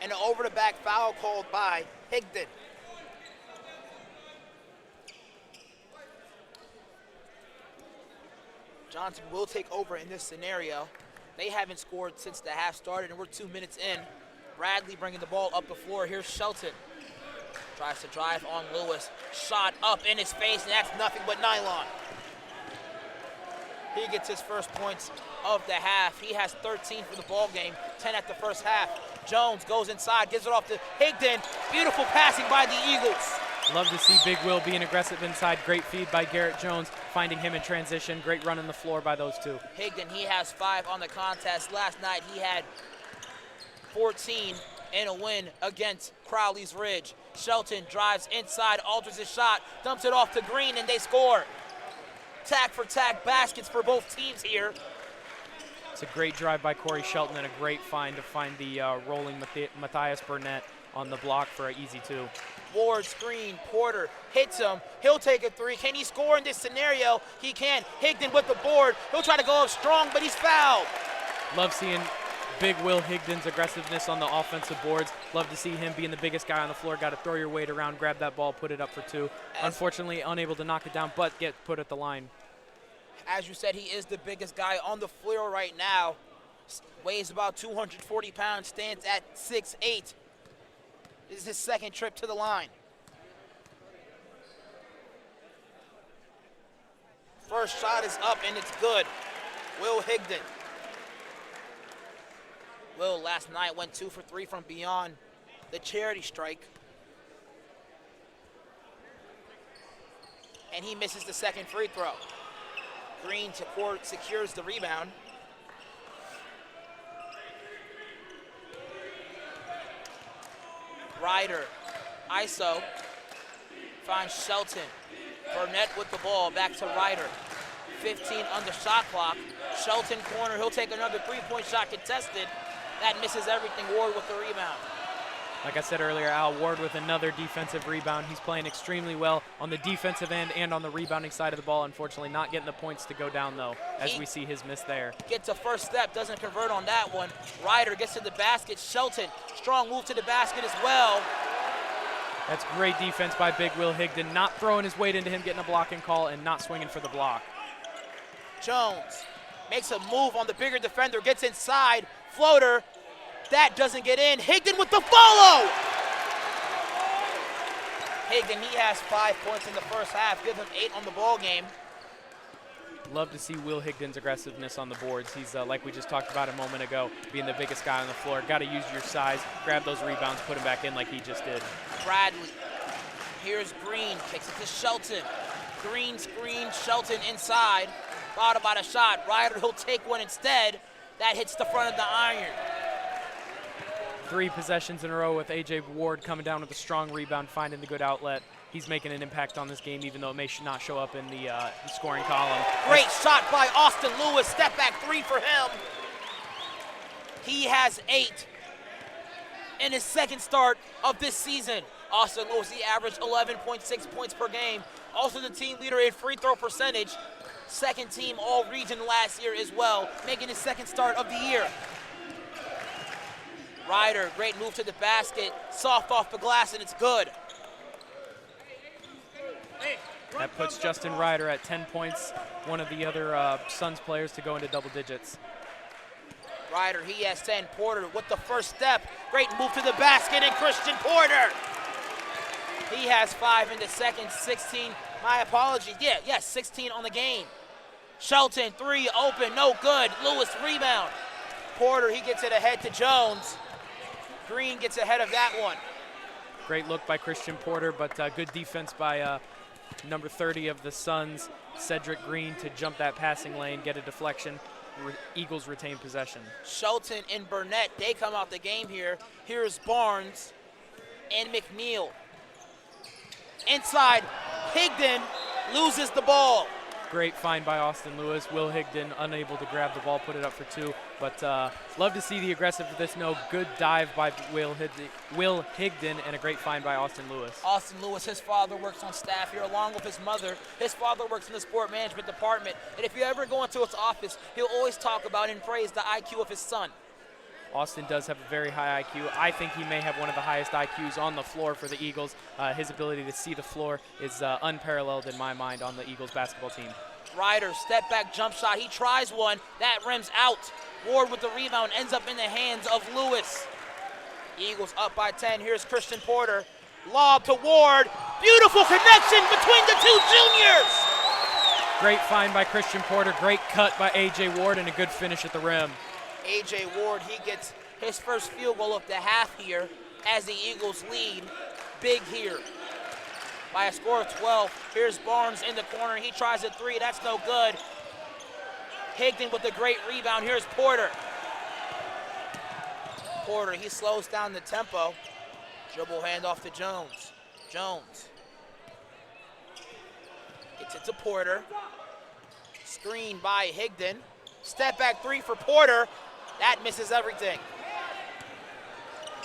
And an over-the-back foul called by Higdon. Johnson will take over in this scenario. They haven't scored since the half started, and we're 2 minutes in. Bradley bringing the ball up the floor. Here's Shelton. Tries to drive on Lewis. Shot up in his face, and that's nothing but nylon. He gets his first points of the half. He has 13 for the ball game, 10 at the first half. Jones goes inside, gives it off to Higdon. Beautiful passing by the Eagles. Love to see Big Will being aggressive inside. Great feed by Garrett Jones, finding him in transition. Great run on the floor by those two. Higdon, he has 5 on the contest. Last night he had 14 in a win against Crowley's Ridge. Shelton drives inside, alters his shot, dumps it off to Green, and they score. Tag for tag baskets for both teams here. It's a great drive by Corey Shelton and a great find to find the rolling Matthias Burnett on the block for an easy 2. Ward screen, Porter hits him. He'll take a 3. Can he score in this scenario? He can. Higdon with the board. He'll try to go up strong, but he's fouled. Love seeing Big Will Higdon's aggressiveness on the offensive boards. Love to see him being the biggest guy on the floor. Got to throw your weight around, grab that ball, put it up for 2. Unfortunately, unable to knock it down, but get put at the line. As you said, he is the biggest guy on the floor right now. Weighs about 240 pounds, stands at 6'8". This is his second trip to the line. First shot is up, and it's good. Will Higdon. Will last night went 2 for 3 from beyond the charity strike. And he misses the second free throw. Green to court, secures the rebound. Ryder, ISO, finds Shelton. Burnett with the ball, back to Ryder. 15 on the shot clock. Shelton corner, he'll take another 3-point shot contested. That misses everything. Ward with the rebound. Like I said earlier, Al Ward with another defensive rebound. He's playing extremely well on the defensive end and on the rebounding side of the ball. Unfortunately, not getting the points to go down, though, as we see his miss there. Gets a first step, doesn't convert on that one. Ryder gets to the basket. Shelton, strong move to the basket as well. That's great defense by Big Will Higdon, not throwing his weight into him, getting a blocking call, and not swinging for the block. Jones makes a move on the bigger defender, gets inside, floater. That doesn't get in. Higdon with the follow! Higdon, he has 5 points in the first half, give him 8 on the ball game. Love to see Will Higdon's aggressiveness on the boards. He's, like we just talked about a moment ago, being the biggest guy on the floor. Got to use your size, grab those rebounds, put him back in like he just did. Bradley, here's Green, kicks it to Shelton. Green screen, Shelton inside. Thought about a shot. Ryder, he'll take one instead. That hits the front of the iron. 3 possessions in a row with A.J. Ward coming down with a strong rebound, finding the good outlet. He's making an impact on this game, even though it may not show up in the scoring column. Great shot by Austin Lewis. Step back 3 for him. He has 8 in his second start of this season. Austin Lewis, he averaged 11.6 points per game. Also the team leader in free throw percentage. Second team all-region last year as well, making his second start of the year. Ryder, great move to the basket, soft off the glass, and it's good. That puts Justin Ryder at 10 points, one of the other Suns players to go into double digits. Ryder, he has 10. Porter with the first step. Great move to the basket, and Christian Porter. He has 5 in the second, 16. My apologies. Yes, 16 on the game. Shelton, 3, open, no good. Lewis, rebound. Porter, he gets it ahead to Jones. Green gets ahead of that one. Great look by Christian Porter, but good defense by number 30 of the Suns, Cedric Green, to jump that passing lane, get a deflection. Eagles retain possession. Shelton and Burnett, they come out the game here. Here's Barnes and McNeil. Inside, Higdon loses the ball. Great find by Austin Lewis. Will Higdon unable to grab the ball, put it up for 2. But love to see the aggressiveness. No, good dive by Will Higdon, and a great find by Austin Lewis. Austin Lewis, his father works on staff here along with his mother. His father works in the sport management department. And if you ever go into his office, he'll always talk about and praise the IQ of his son. Austin does have a very high IQ. I think he may have one of the highest IQs on the floor for the Eagles. His ability to see the floor is unparalleled in my mind on the Eagles basketball team. Ryder, step back jump shot. He tries one. That rims out. Ward with the rebound ends up in the hands of Lewis. Eagles up by 10. Here's Christian Porter. Lob to Ward. Beautiful connection between the two juniors. Great find by Christian Porter. Great cut by A.J. Ward and a good finish at the rim. A.J. Ward, he gets his first field goal of the half here as the Eagles lead big here by a score of 12. Here's Barnes in the corner. He tries a 3. That's no good. Higdon with a great rebound. Here's Porter. Porter, he slows down the tempo. Dribble handoff to Jones. Jones gets it to Porter. Screen by Higdon. Step back 3 for Porter. That misses everything.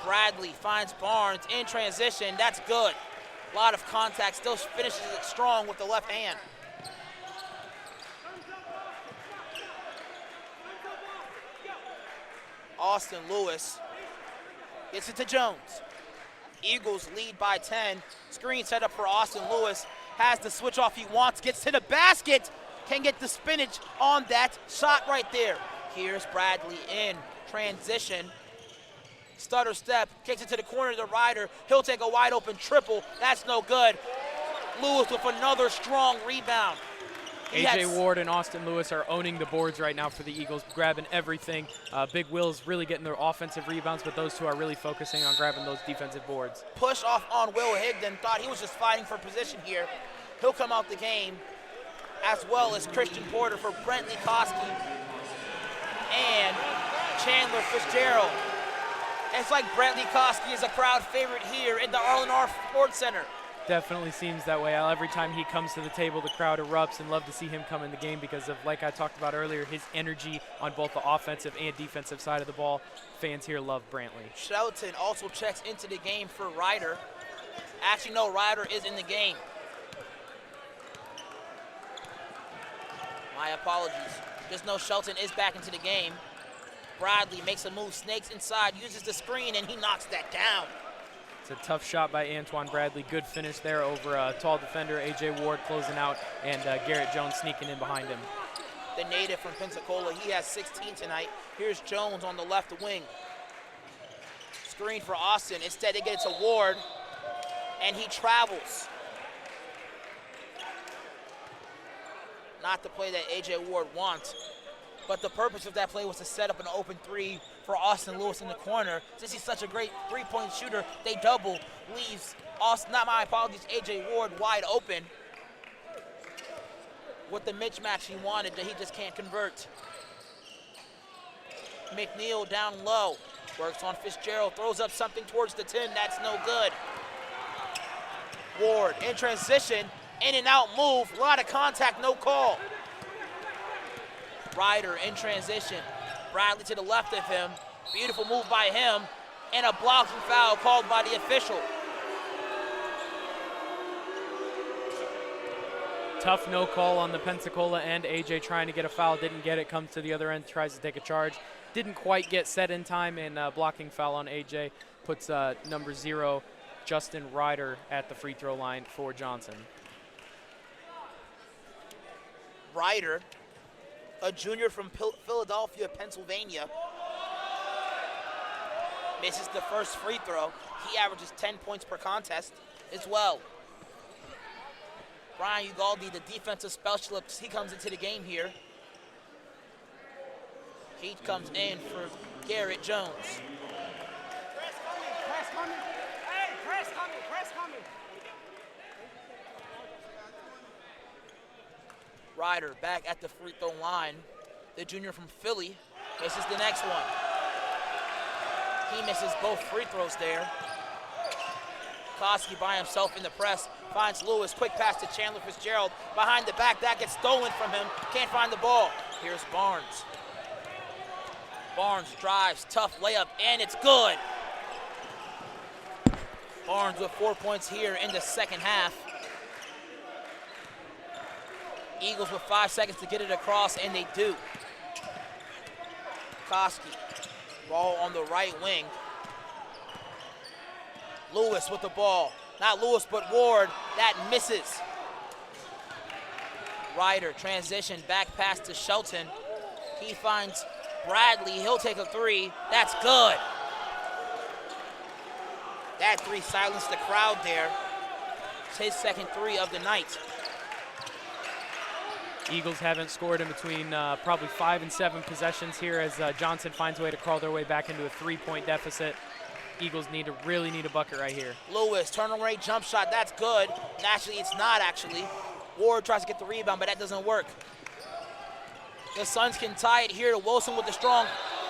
Bradley finds Barnes in transition. That's good. A lot of contact. Still finishes it strong with the left hand. Austin Lewis gets it to Jones. Eagles lead by 10. Screen set up for Austin Lewis. Has the switch off he wants. Gets to the basket. Can get the spinach on that shot right there. Here's Bradley in transition. Stutter step, kicks it to the corner to Ryder. He'll take a wide open triple. That's no good. Lewis with another strong rebound. A.J. Ward and Austin Lewis are owning the boards right now for the Eagles, grabbing everything. Big Will's really getting their offensive rebounds, but those two are really focusing on grabbing those defensive boards. Push off on Will Higdon. Thought he was just fighting for position here. He'll come out the game, as well as Christian Porter for Brentley Koski and Chandler Fitzgerald. It's like Brentley Koski is a crowd favorite here in the Arlen R. Sports Center. Definitely seems that way. Every time he comes to the table, the crowd erupts, and love to see him come in the game because of, like I talked about earlier, his energy on both the offensive and defensive side of the ball. Fans here love Brantley. Shelton also checks into the game for Ryder. Actually, no, Ryder is in the game. My apologies. Just know Shelton is back into the game. Bradley makes a move, snakes inside, uses the screen, and he knocks that down. It's a tough shot by Antoine Bradley. Good finish there over a tall defender, A.J. Ward closing out, and Garrett Jones sneaking in behind him. The native from Pensacola, he has 16 tonight. Here's Jones on the left wing. Screen for Austin. Instead, they get it to Ward, and he travels. Not the play that A.J. Ward wants, but the purpose of that play was to set up an open 3 for Austin Lewis in the corner. Since he's such a great three-point shooter, they double, leaves Austin, not my apologies, A.J. Ward wide open with the mismatch he wanted that he just can't convert. McNeil down low, works on Fitzgerald, throws up something towards the 10, that's no good. Ward in transition, in and out move, a lot of contact, no call. Ryder in transition. Bradley to the left of him. Beautiful move by him. And a blocking foul called by the official. Tough no call on the Pensacola end. A.J. trying to get a foul, didn't get it. Comes to the other end, tries to take a charge. Didn't quite get set in time, and blocking foul on A.J. puts number 0, Justin Ryder, at the free throw line for Johnson. Ryder, a junior from Philadelphia, Pennsylvania, misses the first free throw. He averages 10 points per contest as well. Brian Ugaldi, the defensive specialist, he comes into the game here. He comes in for Garrett Jones. Press coming. Hey, press coming, press coming. Ryder back at the free throw line. The junior from Philly misses the next one. He misses both free throws there. Koski by himself in the press, finds Lewis, quick pass to Chandler Fitzgerald. Behind the back, that gets stolen from him, can't find the ball. Here's Barnes. Barnes drives, tough layup, and it's good. Barnes with 4 points here in the second half. Eagles with 5 seconds to get it across, and they do. Koski, ball on the right wing. Lewis with the ball. Not Lewis, but Ward. That misses. Ryder, transition, back pass to Shelton. He finds Bradley. He'll take a three. That's good. That three silenced the crowd there. It's his second three of the night. Eagles haven't scored in between probably 5 and 7 possessions here as Johnson finds a way to crawl their way back into a 3-point deficit. Eagles really need a bucket right here. Lewis, turn-away jump shot, that's good. Actually, it's not actually. Ward tries to get the rebound, but that doesn't work. The Suns can tie it here to Wilson with the strong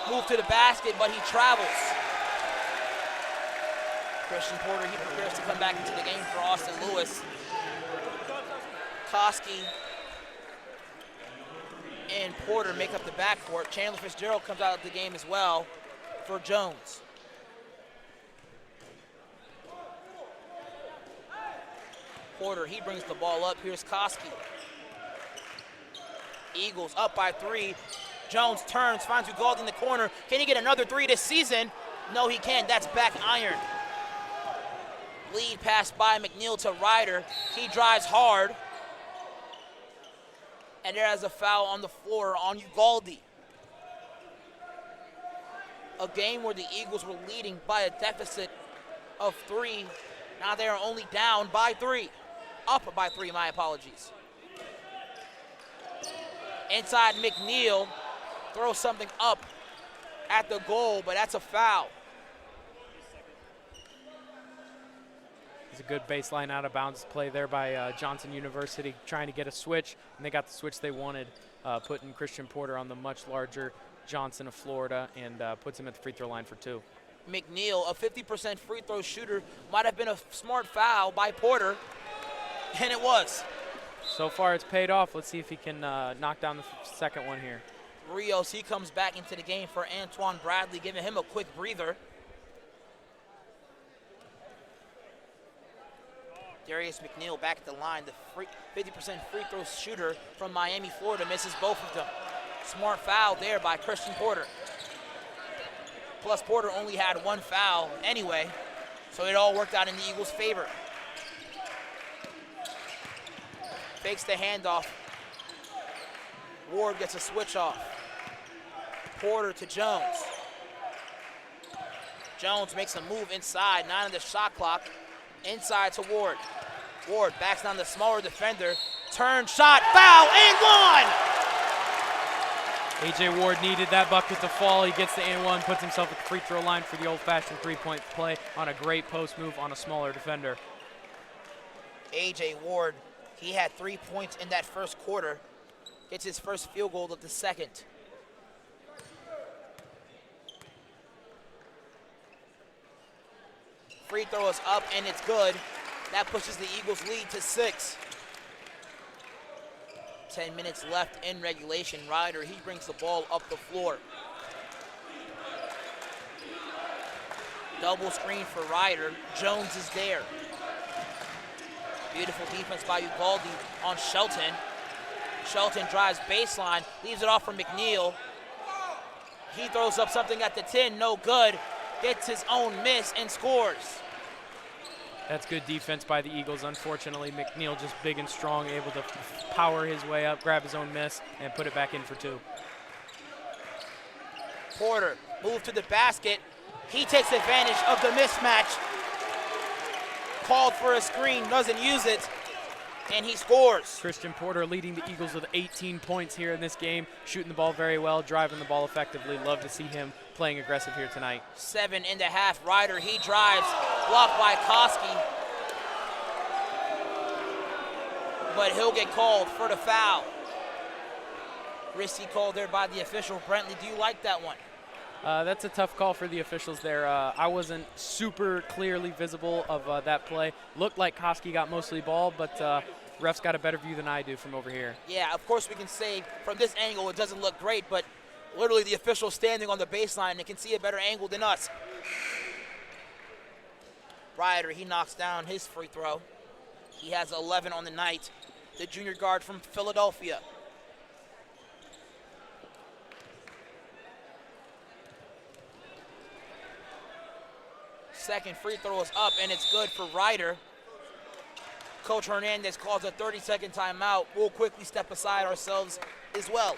move to the basket, but he travels. Christian Porter, he prepares to come back into the game for Austin Lewis. Koski and Porter make up the backcourt. Chandler Fitzgerald comes out of the game as well for Jones. Porter, he brings the ball up. Here's Koski. Eagles up by 3. Jones turns, finds Ugaldi in the corner. Can he get another 3 this season? No, he can't. That's back iron. Lead pass by McNeil to Ryder. He drives hard. And there is a foul on the floor on Ugaldi. A game where the Eagles were leading by a deficit of 3. Now they are only down by 3. Up by 3, my apologies. Inside McNeil throws something up at the goal, but that's a foul. It's a good baseline out of bounds play there by Johnson University, trying to get a switch, and they got the switch they wanted, putting Christian Porter on the much larger Johnson of Florida, and puts him at the free throw line for 2. McNeil, a 50% free throw shooter, might have been a smart foul by Porter, and it was. So far it's paid off. Let's see if he can knock down the second one here. Rios, he comes back into the game for Antoine Bradley, giving him a quick breather. Darius McNeil back at the line, the 50% free throw shooter from Miami, Florida, misses both of them. Smart foul there by Christian Porter. Plus Porter only had 1 foul anyway, so it all worked out in the Eagles' favor. Fakes the handoff. Ward gets a switch off. Porter to Jones. Jones makes a move inside, 9 on the shot clock. Inside to Ward. Ward backs down the smaller defender. Turn, shot, foul, and 1! A.J. Ward needed that bucket to fall. He gets the and 1, puts himself at the free throw line for the old-fashioned 3-point play on a great post move on a smaller defender. A.J. Ward, he had 3 points in that first quarter. Gets his first field goal of the second. Free throw is up, and it's good. That pushes the Eagles' lead to 6. 10 minutes left in regulation. Ryder, he brings the ball up the floor. Double screen for Ryder. Jones is there. Beautiful defense by Ugaldi on Shelton. Shelton drives baseline, leaves it off for McNeil. He throws up something at the 10, no good. Gets his own miss and scores. That's good defense by the Eagles. Unfortunately, McNeil just big and strong, able to power his way up, grab his own miss, and put it back in for 2. Porter, move to the basket. He takes advantage of the mismatch. Called for a screen, doesn't use it, and he scores. Christian Porter leading the Eagles with 18 points here in this game, shooting the ball very well, driving the ball effectively. Love to see him playing aggressive here tonight. 7.5. Ryder, he drives, blocked by Koski, but he'll get called for the foul. Risky call there by the official. Brentley, do you like that one? That's a tough call for the officials there. I wasn't super clearly visible of that play. Looked like Koski got mostly ball, but refs got a better view than I do from over here. Yeah, of course we can say from this angle it doesn't look great, but literally the official standing on the baseline and can see a better angle than us. Ryder, he knocks down his free throw. He has 11 on the night, the junior guard from Philadelphia. Second free throw is up, and it's good for Ryder. Coach Hernandez calls a 30-second timeout. We'll quickly step aside ourselves as well.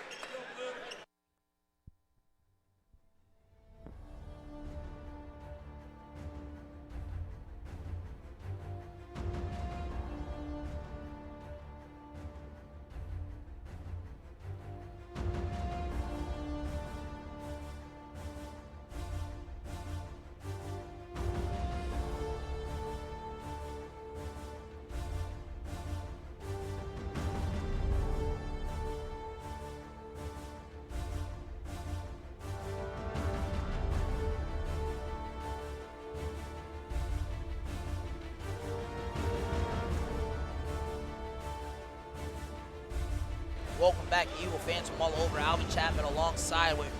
Welcome back, Eagle fans from all over. Alvin Chapman alongside with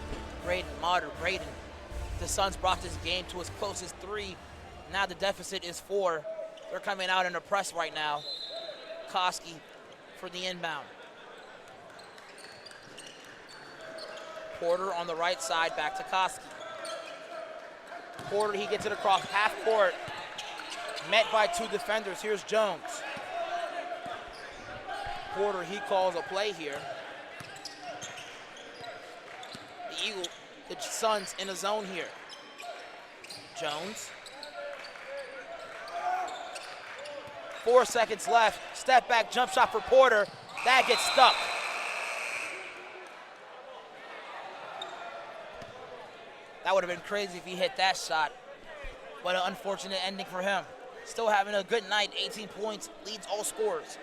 Braden Motter. Braden, the Suns brought this game to as close as 3. Now the deficit is 4. They're coming out in a press right now. Koski for the inbound. Porter on the right side, back to Koski. Porter, he gets it across half court. Met by 2 defenders. Here's Jones. Porter, he calls a play here. The Suns in a zone here. Jones. 4 seconds left. Step back jump shot for Porter. That gets stuck. That would have been crazy if he hit that shot. What an unfortunate ending for him. Still having a good night. 18 points, leads all scorers.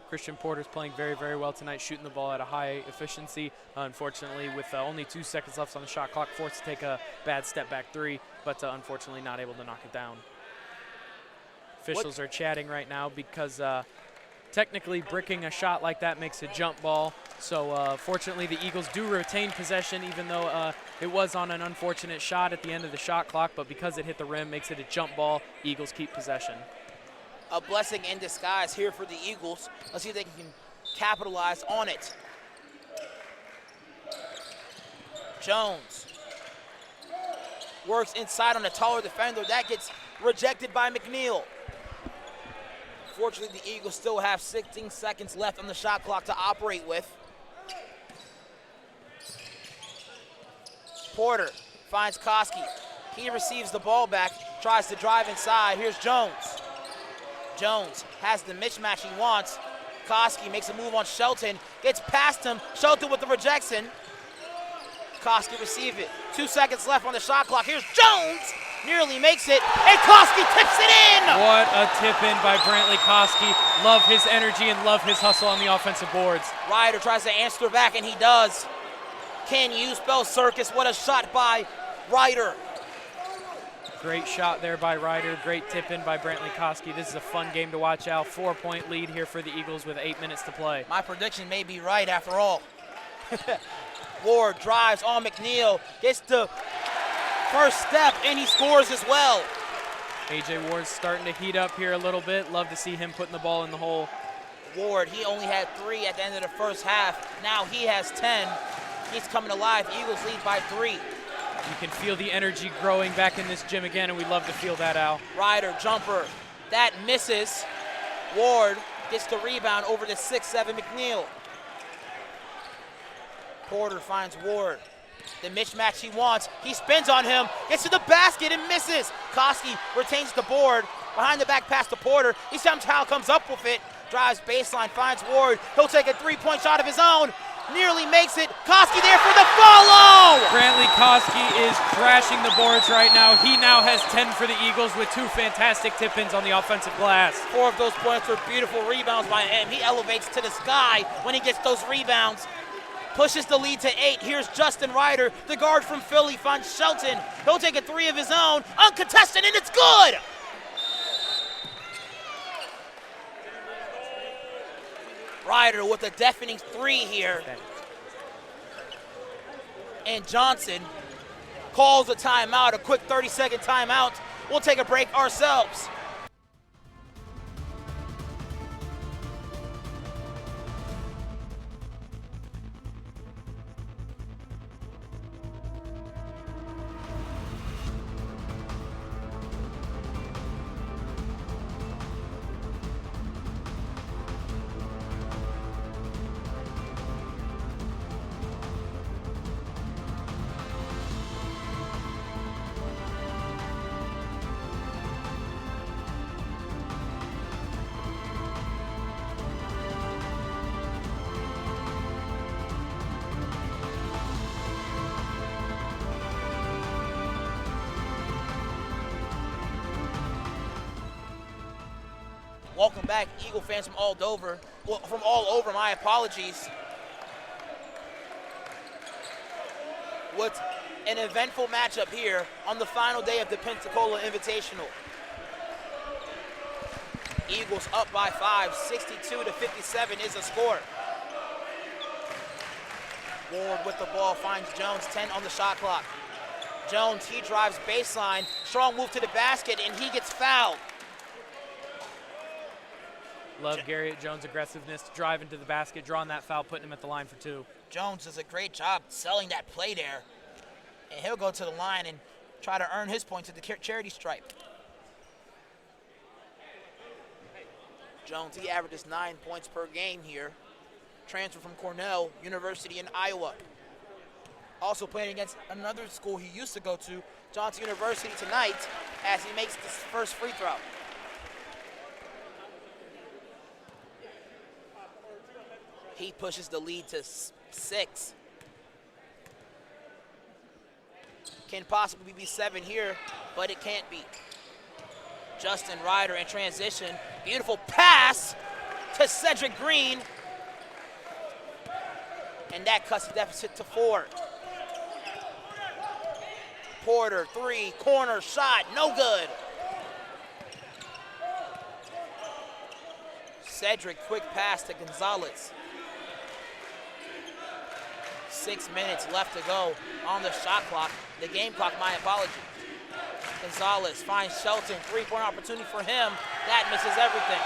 Christian Porter's playing very, very well tonight, shooting the ball at a high efficiency. Unfortunately, with only 2 seconds left on the shot clock, forced to take a bad step-back 3, but unfortunately not able to knock it down. Officials are chatting right now because technically bricking a shot like that makes a jump ball. So fortunately, the Eagles do retain possession, even though it was on an unfortunate shot at the end of the shot clock, but because it hit the rim, makes it a jump ball. Eagles keep possession. A blessing in disguise here for the Eagles. Let's see if they can capitalize on it. Jones works inside on a taller defender. That gets rejected by McNeil. Fortunately, the Eagles still have 16 seconds left on the shot clock to operate with. Porter finds Koski. He receives the ball back, tries to drive inside. Here's Jones. Jones has the mismatch he wants. Koski makes a move on Shelton, gets past him. Shelton with the rejection. Koski receive it. 2 seconds left on the shot clock. Here's Jones, nearly makes it, and Koski tips it in! What a tip in by Brantley Koski. Love his energy and love his hustle on the offensive boards. Ryder tries to answer back, and he does. Can you spell circus? What a shot by Ryder. Great shot there by Ryder. Great tip in by Brantley Koski. This is a fun game to watch out. 4-point lead here for the Eagles with 8 minutes to play. My prediction may be right after all. Ward drives on McNeil, gets the first step, and he scores as well. A.J. Ward's starting to heat up here a little bit. Love to see him putting the ball in the hole. Ward, he only had 3 at the end of the first half. Now he has 10. He's coming alive. Eagles lead by 3. You can feel the energy growing back in this gym again, and we love to feel that, Al. Ryder, jumper. That misses. Ward gets the rebound over to 6'7" McNeil. Porter finds Ward. The mismatch he wants. He spins on him, gets to the basket and misses. Koski retains the board. Behind the back pass to Porter. He somehow comes up with it. Drives baseline, finds Ward. He'll take a 3-point shot of his own. Nearly makes it. Koski there for the follow! Brantley Koski is crashing the boards right now. He now has 10 for the Eagles with 2 fantastic tip-ins on the offensive glass. 4 of those points were beautiful rebounds by him. He elevates to the sky when he gets those rebounds. pushes the lead to 8. Here's Justin Ryder, the guard from Philly, finds Shelton. He'll take a 3 of his own, uncontested, and it's good! Ryder with a deafening 3 here. And Johnson calls a timeout, a quick 30-second timeout. We'll take a break ourselves. Welcome back, Eagle fans from all over. Well, from all over, my apologies. What's an eventful matchup here on the final day of the Pensacola Invitational. Eagles up by 5, 62-57 is the score. Ward with the ball finds Jones, 10 on the shot clock. Jones, he drives baseline, strong move to the basket, and he gets fouled. Love Garrett Jones' aggressiveness, driving to the basket, drawing that foul, putting him at the line for 2. Jones does a great job selling that play there. And he'll go to the line and try to earn his points at the charity stripe. Jones, he averages 9 points per game here. Transfer from Cornell University in Iowa. Also playing against another school he used to go to, Johnson University, tonight, as he makes this first free throw. He pushes the lead to 6. Can possibly be 7 here, but it can't be. Justin Ryder in transition. Beautiful pass to Cedric Green. And that cuts the deficit to 4. Porter, 3, corner shot, no good. Cedric, quick pass to Gonzalez. 6 minutes left to go on the shot clock. The game clock, my apology. Gonzalez finds Shelton, 3-point opportunity for him. That misses everything.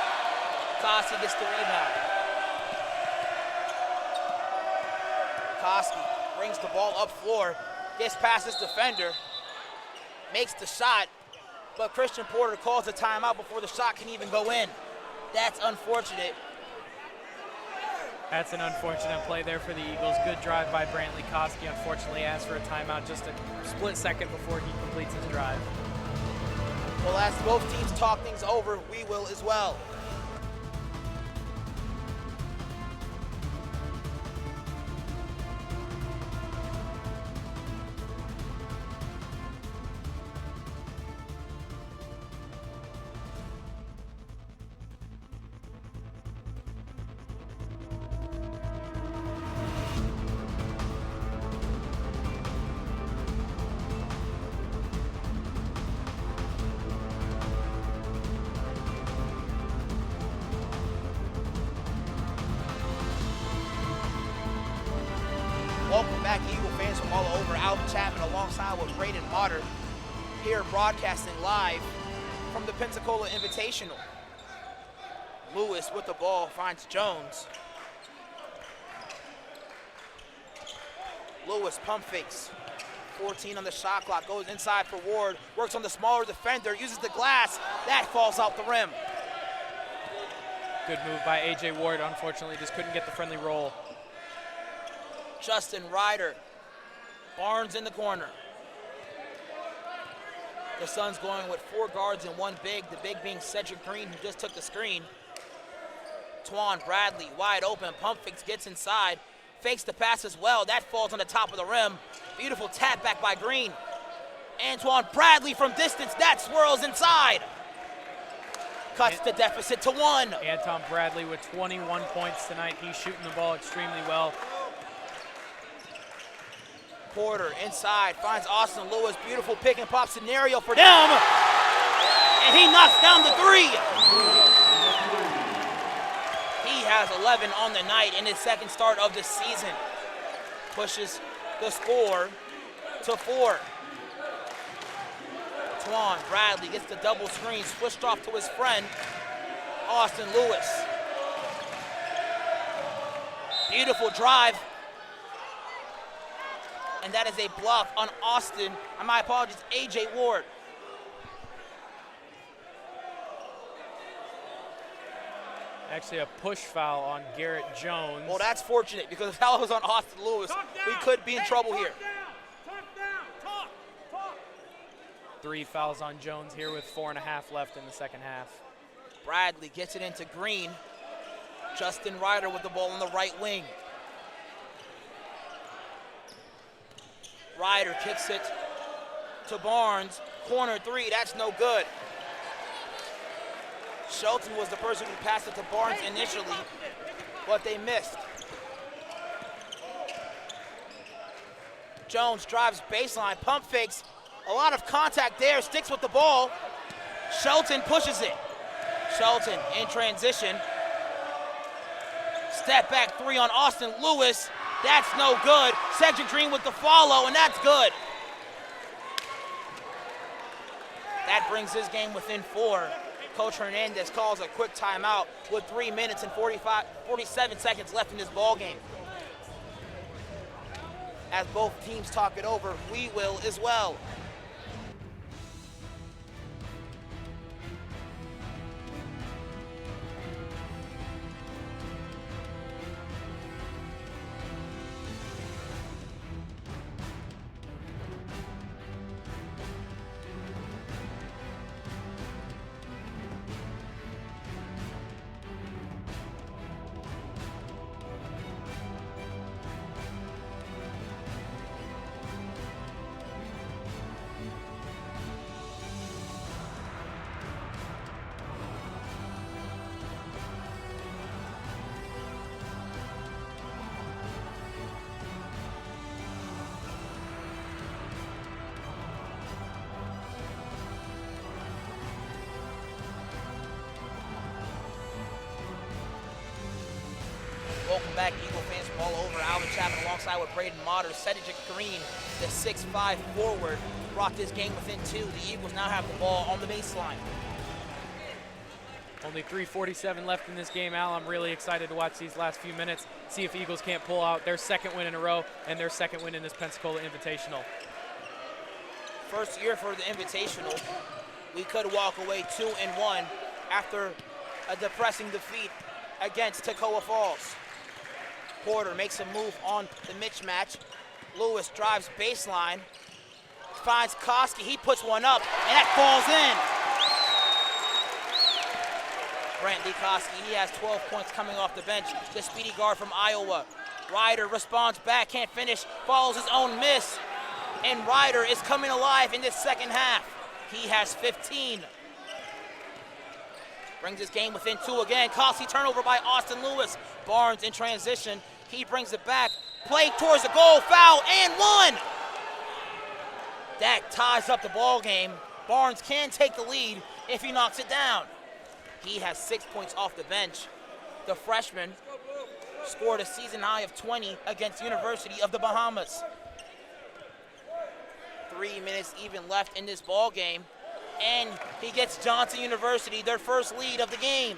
Koski gets the rebound. Koski brings the ball up floor, gets past his defender, makes the shot, but Christian Porter calls a timeout before the shot can even go in. That's unfortunate. That's an unfortunate play there for the Eagles. Good drive by Brantley. Koski unfortunately asked for a timeout just a split second before he completes his drive. Well, as both teams talk things over, we will as well. Welcome back, Eagle fans from all over. Alvin Chapman alongside with Braden Motter here broadcasting live from the Pensacola Invitational. Lewis with the ball finds Jones. Lewis pump fakes. 14 on the shot clock, goes inside for Ward, works on the smaller defender, uses the glass. That falls out the rim. Good move by A.J. Ward. Unfortunately, just couldn't get the friendly roll. Justin Ryder. Barnes in the corner. The Suns going with 4 guards and 1 big, the big being Cedric Green, who just took the screen. Twan Bradley, wide open, pump fakes, gets inside, fakes the pass as well. That falls on the top of the rim. Beautiful tap back by Green. Antoine Bradley from distance, that swirls inside. Cuts the deficit to 1. Anton Bradley with 21 points tonight. He's shooting the ball extremely well. Porter inside, finds Austin Lewis. Beautiful pick and pop scenario for them. And he knocks down the three. He has 11 on the night in his second start of the season. Pushes the score to 4. Twan Bradley gets the double screen, switched off to his friend, Austin Lewis. Beautiful drive. And that is a bluff on Austin. My apologies, A.J. Ward. Actually, a push foul on Garrett Jones. Well, that's fortunate because if that was on Austin Lewis, we could be in trouble here. 3 fouls on Jones here with 4.5 left in the second half. Bradley gets it into Green. Justin Ryder with the ball on the right wing. Ryder kicks it to Barnes. Corner 3, that's no good. Shelton was the person who passed it to Barnes initially, but they missed. Jones drives baseline, pump fakes. A lot of contact there, sticks with the ball. Shelton pushes it. Shelton in transition. Step back 3 on Austin Lewis. That's no good. Cedric Green with the follow, and that's good. That brings his game within 4. Coach Hernandez calls a quick timeout with 3 minutes and 47 seconds left in this ball game. As both teams talk it over, we will as well. Welcome back, Eagle fans from all over. Alvin Chapman alongside with Braden Motter. Cedric Green, the 6'5" forward, brought this game within 2. The Eagles now have the ball on the baseline. Only 3:47 left in this game, Al. I'm really excited to watch these last few minutes, see if Eagles can't pull out their second win in a row and their second win in this Pensacola Invitational. First year for the Invitational. We could walk away 2-1 after a depressing defeat against Toccoa Falls. Porter makes a move on the mismatch. Lewis drives baseline, finds Koski. He puts one up, and that falls in. Brantley Koski, he has 12 points coming off the bench. The speedy guard from Iowa. Ryder responds back, can't finish, follows his own miss. And Ryder is coming alive in this second half. He has 15. Brings his game within 2 again. Costly turnover by Austin Lewis. Barnes in transition. He brings it back. Play towards the goal. Foul and 1. That ties up the ball game. Barnes can take the lead if he knocks it down. He has 6 points off the bench. The freshman scored a season high of 20 against University of the Bahamas. 3 minutes even left in this ball game. And he gets Johnson University their first lead of the game.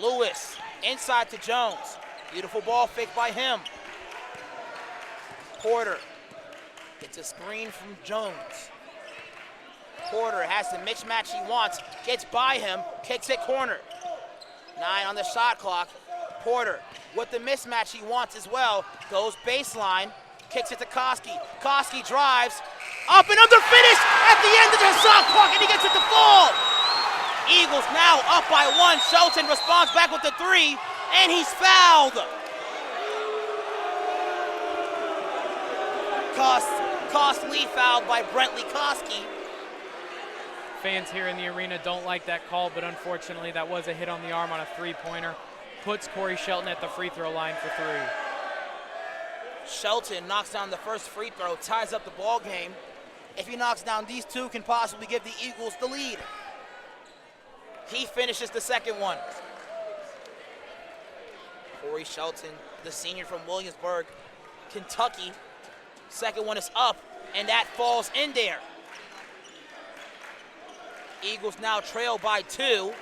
Lewis inside to Jones. Beautiful ball fake by him. Porter gets a screen from Jones. Porter has the mismatch he wants, gets by him, kicks it corner. 9 on the shot clock. Porter with the mismatch he wants as well, goes baseline, kicks it to Koski. Koski drives, up and under finish at the end of the shot clock, and he gets it to fall. Eagles now up by 1. Shelton responds back with the 3, and he's fouled. Costly fouled by Brantley Koski. Fans here in the arena don't like that call, but unfortunately that was a hit on the arm on a 3-pointer. puts Corey Shelton at the free throw line for 3. Shelton knocks down the first free throw, ties up the ball game. If he knocks down these two, can possibly give the Eagles the lead. He finishes the second one. Corey Shelton, the senior from Williamsburg, Kentucky. Second one is up, and that falls in there. Eagles now trail by 2.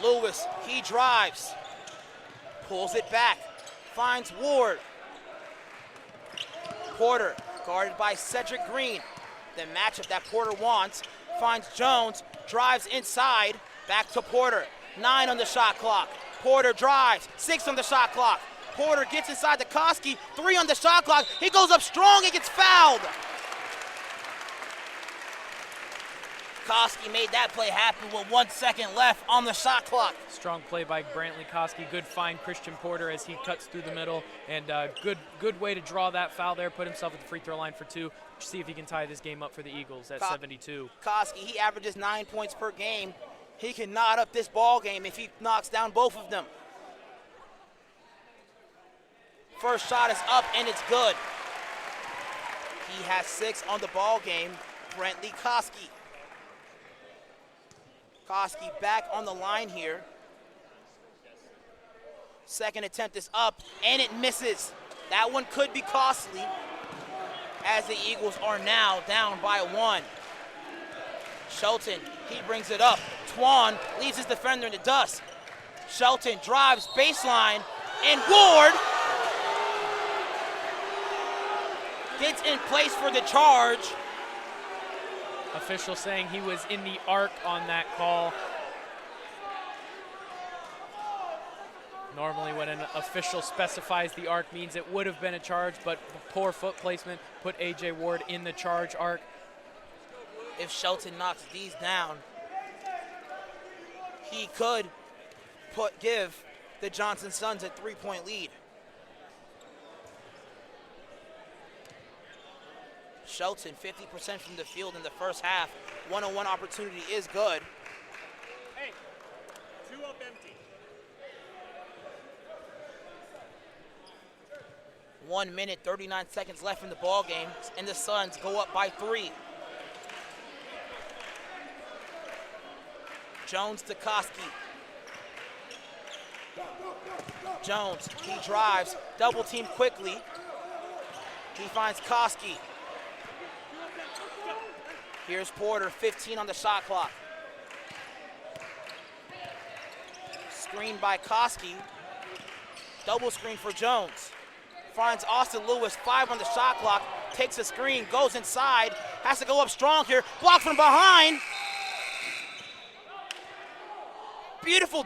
Lewis, he drives, pulls it back, finds Ward. Porter, guarded by Cedric Green. The matchup that Porter wants, finds Jones, drives inside, back to Porter. 9 on the shot clock. Porter drives, 6 on the shot clock. Porter gets inside to Koski, 3 on the shot clock. He goes up strong and gets fouled. Koski made that play happen with 1 second left on the shot clock. Strong play by Brantley Koski. Good find Christian Porter as he cuts through the middle. And good way to draw that foul there. Put himself at the free throw line for 2. See if he can tie this game up for the Eagles at 72. Koski, he averages 9 points per game. He can knot up this ball game if he knocks down both of them. First shot is up and it's good. He has 6 on the ball game. Brantley Koski. Koski back on the line here. Second attempt is up, and it misses. That one could be costly, as the Eagles are now down by 1. Shelton, he brings it up. Twan leaves his defender in the dust. Shelton drives baseline, and Ward gets in place for the charge. Official saying he was in the arc on that call. Normally when an official specifies the arc means it would have been a charge, but poor foot placement put A.J. Ward in the charge arc. If Shelton knocks these down, he could give the Johnson Suns a 3-point lead. Shelton, 50% from the field in the first half. 1-on-1 opportunity is good. Hey, 2 up empty. 1 minute, 39 seconds left in the ball game, and the Suns go up by 3. Jones to Koski. Jones, he drives, double team quickly. He finds Koski. Here's Porter, 15 on the shot clock. Screen by Koski. Double screen for Jones. Finds Austin Lewis, 5 on the shot clock. Takes a screen, goes inside. Has to go up strong here. Blocked from behind. Beautiful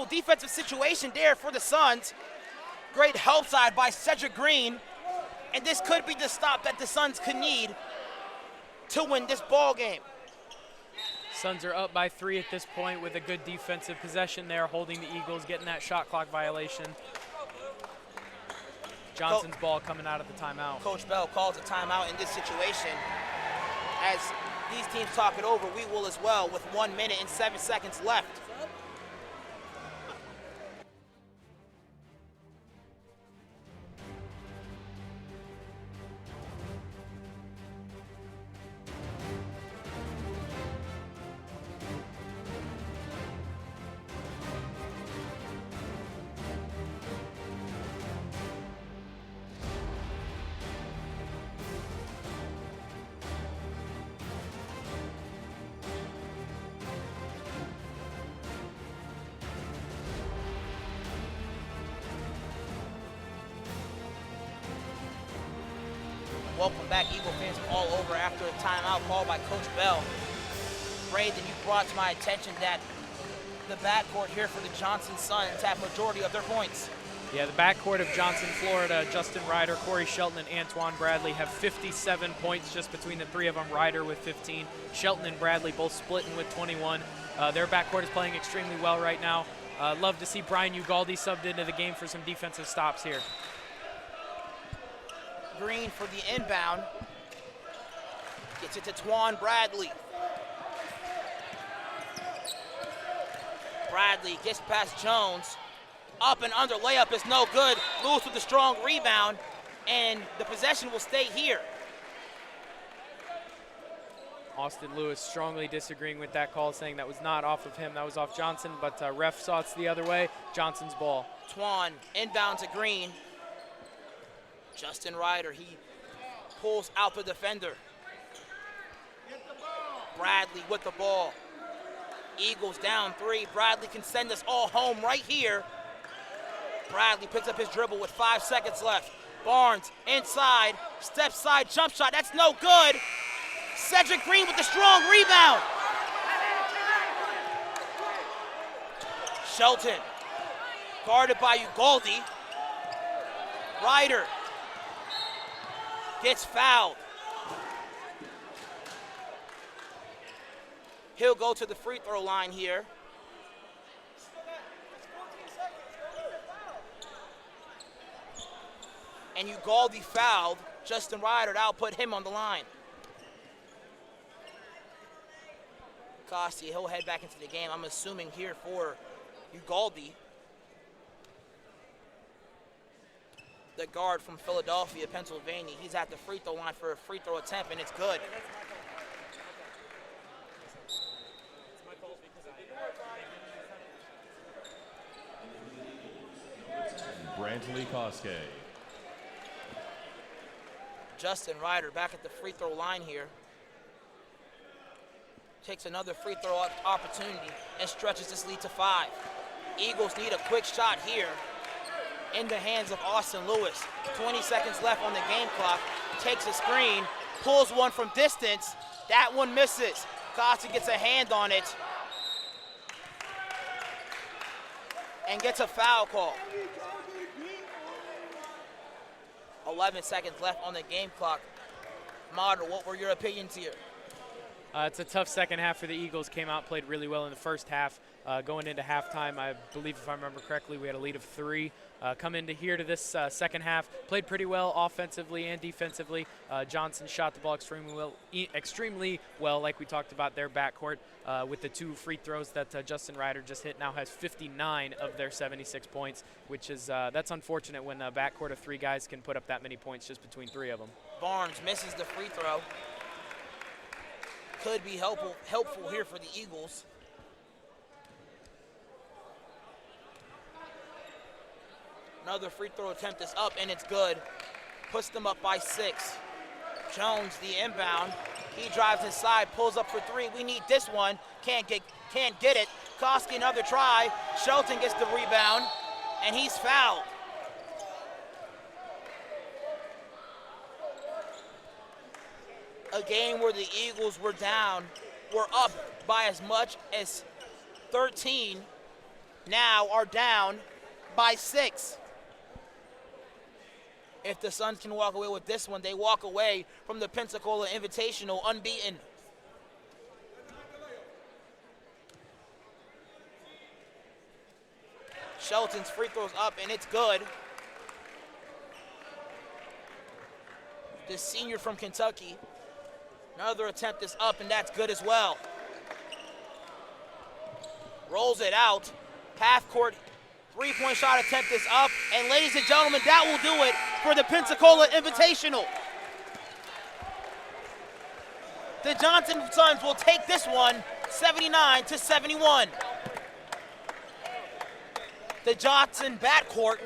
defensive situation there for the Suns. Great help side by Cedric Green. And this could be the stop that the Suns could need to win this ball game. Suns are up by 3 at this point with a good defensive possession there, holding the Eagles, getting that shot clock violation. Johnson's ball coming out of the timeout. Coach Bell calls a timeout in this situation. As these teams talk it over, we will as well with 1 minute and 7 seconds left. Welcome back, Eagle fans all over after a timeout called by Coach Bell. Braden, you brought to my attention that the backcourt here for the Johnson Suns have majority of their points. Yeah, the backcourt of Johnson, Florida, Justin Ryder, Corey Shelton, and Antoine Bradley have 57 points just between the 3 of them. Ryder with 15, Shelton and Bradley both splitting with 21. Their backcourt is playing extremely well right now. Love to see Brian Ugalde subbed into the game for some defensive stops here. Green for the inbound. Gets it to Twan Bradley. Bradley gets past Jones. Up and under layup is no good. Lewis with a strong rebound, and the possession will stay here. Austin Lewis strongly disagreeing with that call, saying that was not off of him, that was off Johnson, but ref saw it's the other way. Johnson's ball. Twan inbound to Green. Justin Ryder, he pulls out the defender. Bradley with the ball. Eagles down 3. Bradley can send us all home right here. Bradley picks up his dribble with 5 seconds left. Barnes inside, step side jump shot, that's no good. Cedric Green with the strong rebound. Shelton, guarded by Ugaldi. Ryder gets fouled. He'll go to the free throw line here. And Ugaldi fouled Justin Ryder. That'll put him on the line. Costi, he'll head back into the game, I'm assuming, here for Ugaldi. The guard from Philadelphia, Pennsylvania. He's at the free throw line for a free throw attempt, and it's good. Brantley Koske. Justin Ryder back at the free throw line here. Takes another free throw opportunity and stretches this lead to 5. Eagles need a quick shot here in the hands of Austin Lewis. 20 seconds left on the game clock. Takes a screen, pulls one from distance. That one misses. Costa gets a hand on it and gets a foul call. 11 seconds left on the game clock. Model, what were your opinions here? It's a tough second half for the Eagles. Came out, played really well in the first half. Going into halftime, I believe, if I remember correctly, we had a lead of 3. Come into here to this second half, played pretty well offensively and defensively. Johnson shot the ball extremely well, like we talked about their backcourt with the 2 free throws that Justin Ryder just hit. Now has 59 of their 76 points, which is that's unfortunate when a backcourt of 3 guys can put up that many points just between 3 of them. Barnes misses the free throw. Could be helpful here for the Eagles. Another free throw attempt is up, and it's good. Puts them up by 6. Jones, the inbound. He drives inside, pulls up for 3. We need this one. Can't get it. Koski, another try. Shelton gets the rebound, and he's fouled. A game where the Eagles were up by as much as 13, now are down by 6. If the Suns can walk away with this one, they walk away from the Pensacola Invitational unbeaten. Shelton's free throw's up, and it's good. The senior from Kentucky. Another attempt is up, and that's good as well. Rolls it out. Half-court three-point shot attempt is up. And ladies and gentlemen, that will do it for the Pensacola Invitational. The Johnson Suns will take this one 79-71. The Johnson backcourt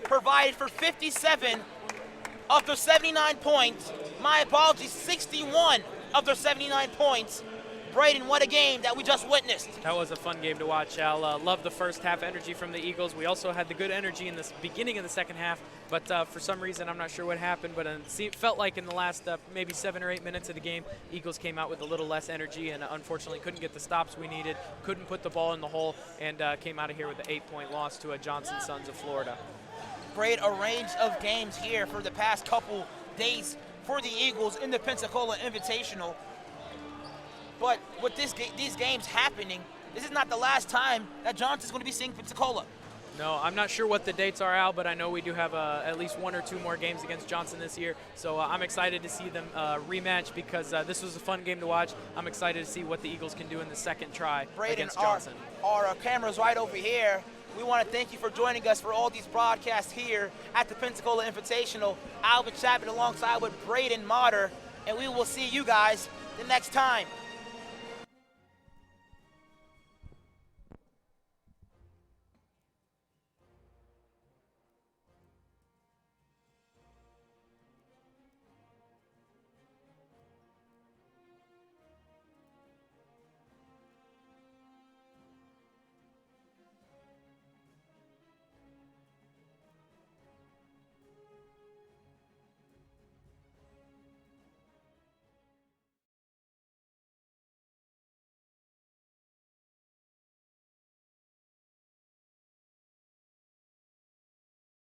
provided for 57 of their 79 points. My apologies, 61 of their 79 points. Braden, what a game that we just witnessed. That was a fun game to watch, Al. Love the first half energy from the Eagles. We also had the good energy in the beginning of the second half, but for some reason, I'm not sure what happened, but it felt like in the last maybe 7 or 8 minutes of the game, Eagles came out with a little less energy and unfortunately couldn't get the stops we needed, couldn't put the ball in the hole, and came out of here with an 8-point loss to a Johnson Suns of Florida. Great a range of games here for the past couple days for the Eagles in the Pensacola Invitational. But with these games happening, this is not the last time that Johnson's going to be seeing Pensacola. No, I'm not sure what the dates are, Al, but I know we do have at least 1 or 2 more games against Johnson this year. So I'm excited to see them rematch because this was a fun game to watch. I'm excited to see what the Eagles can do in the second try against Johnson. Our camera's right over here. We want to thank you for joining us for all these broadcasts here at the Pensacola Invitational. Alvin Chapman alongside with Braden Motter, and we will see you guys the next time.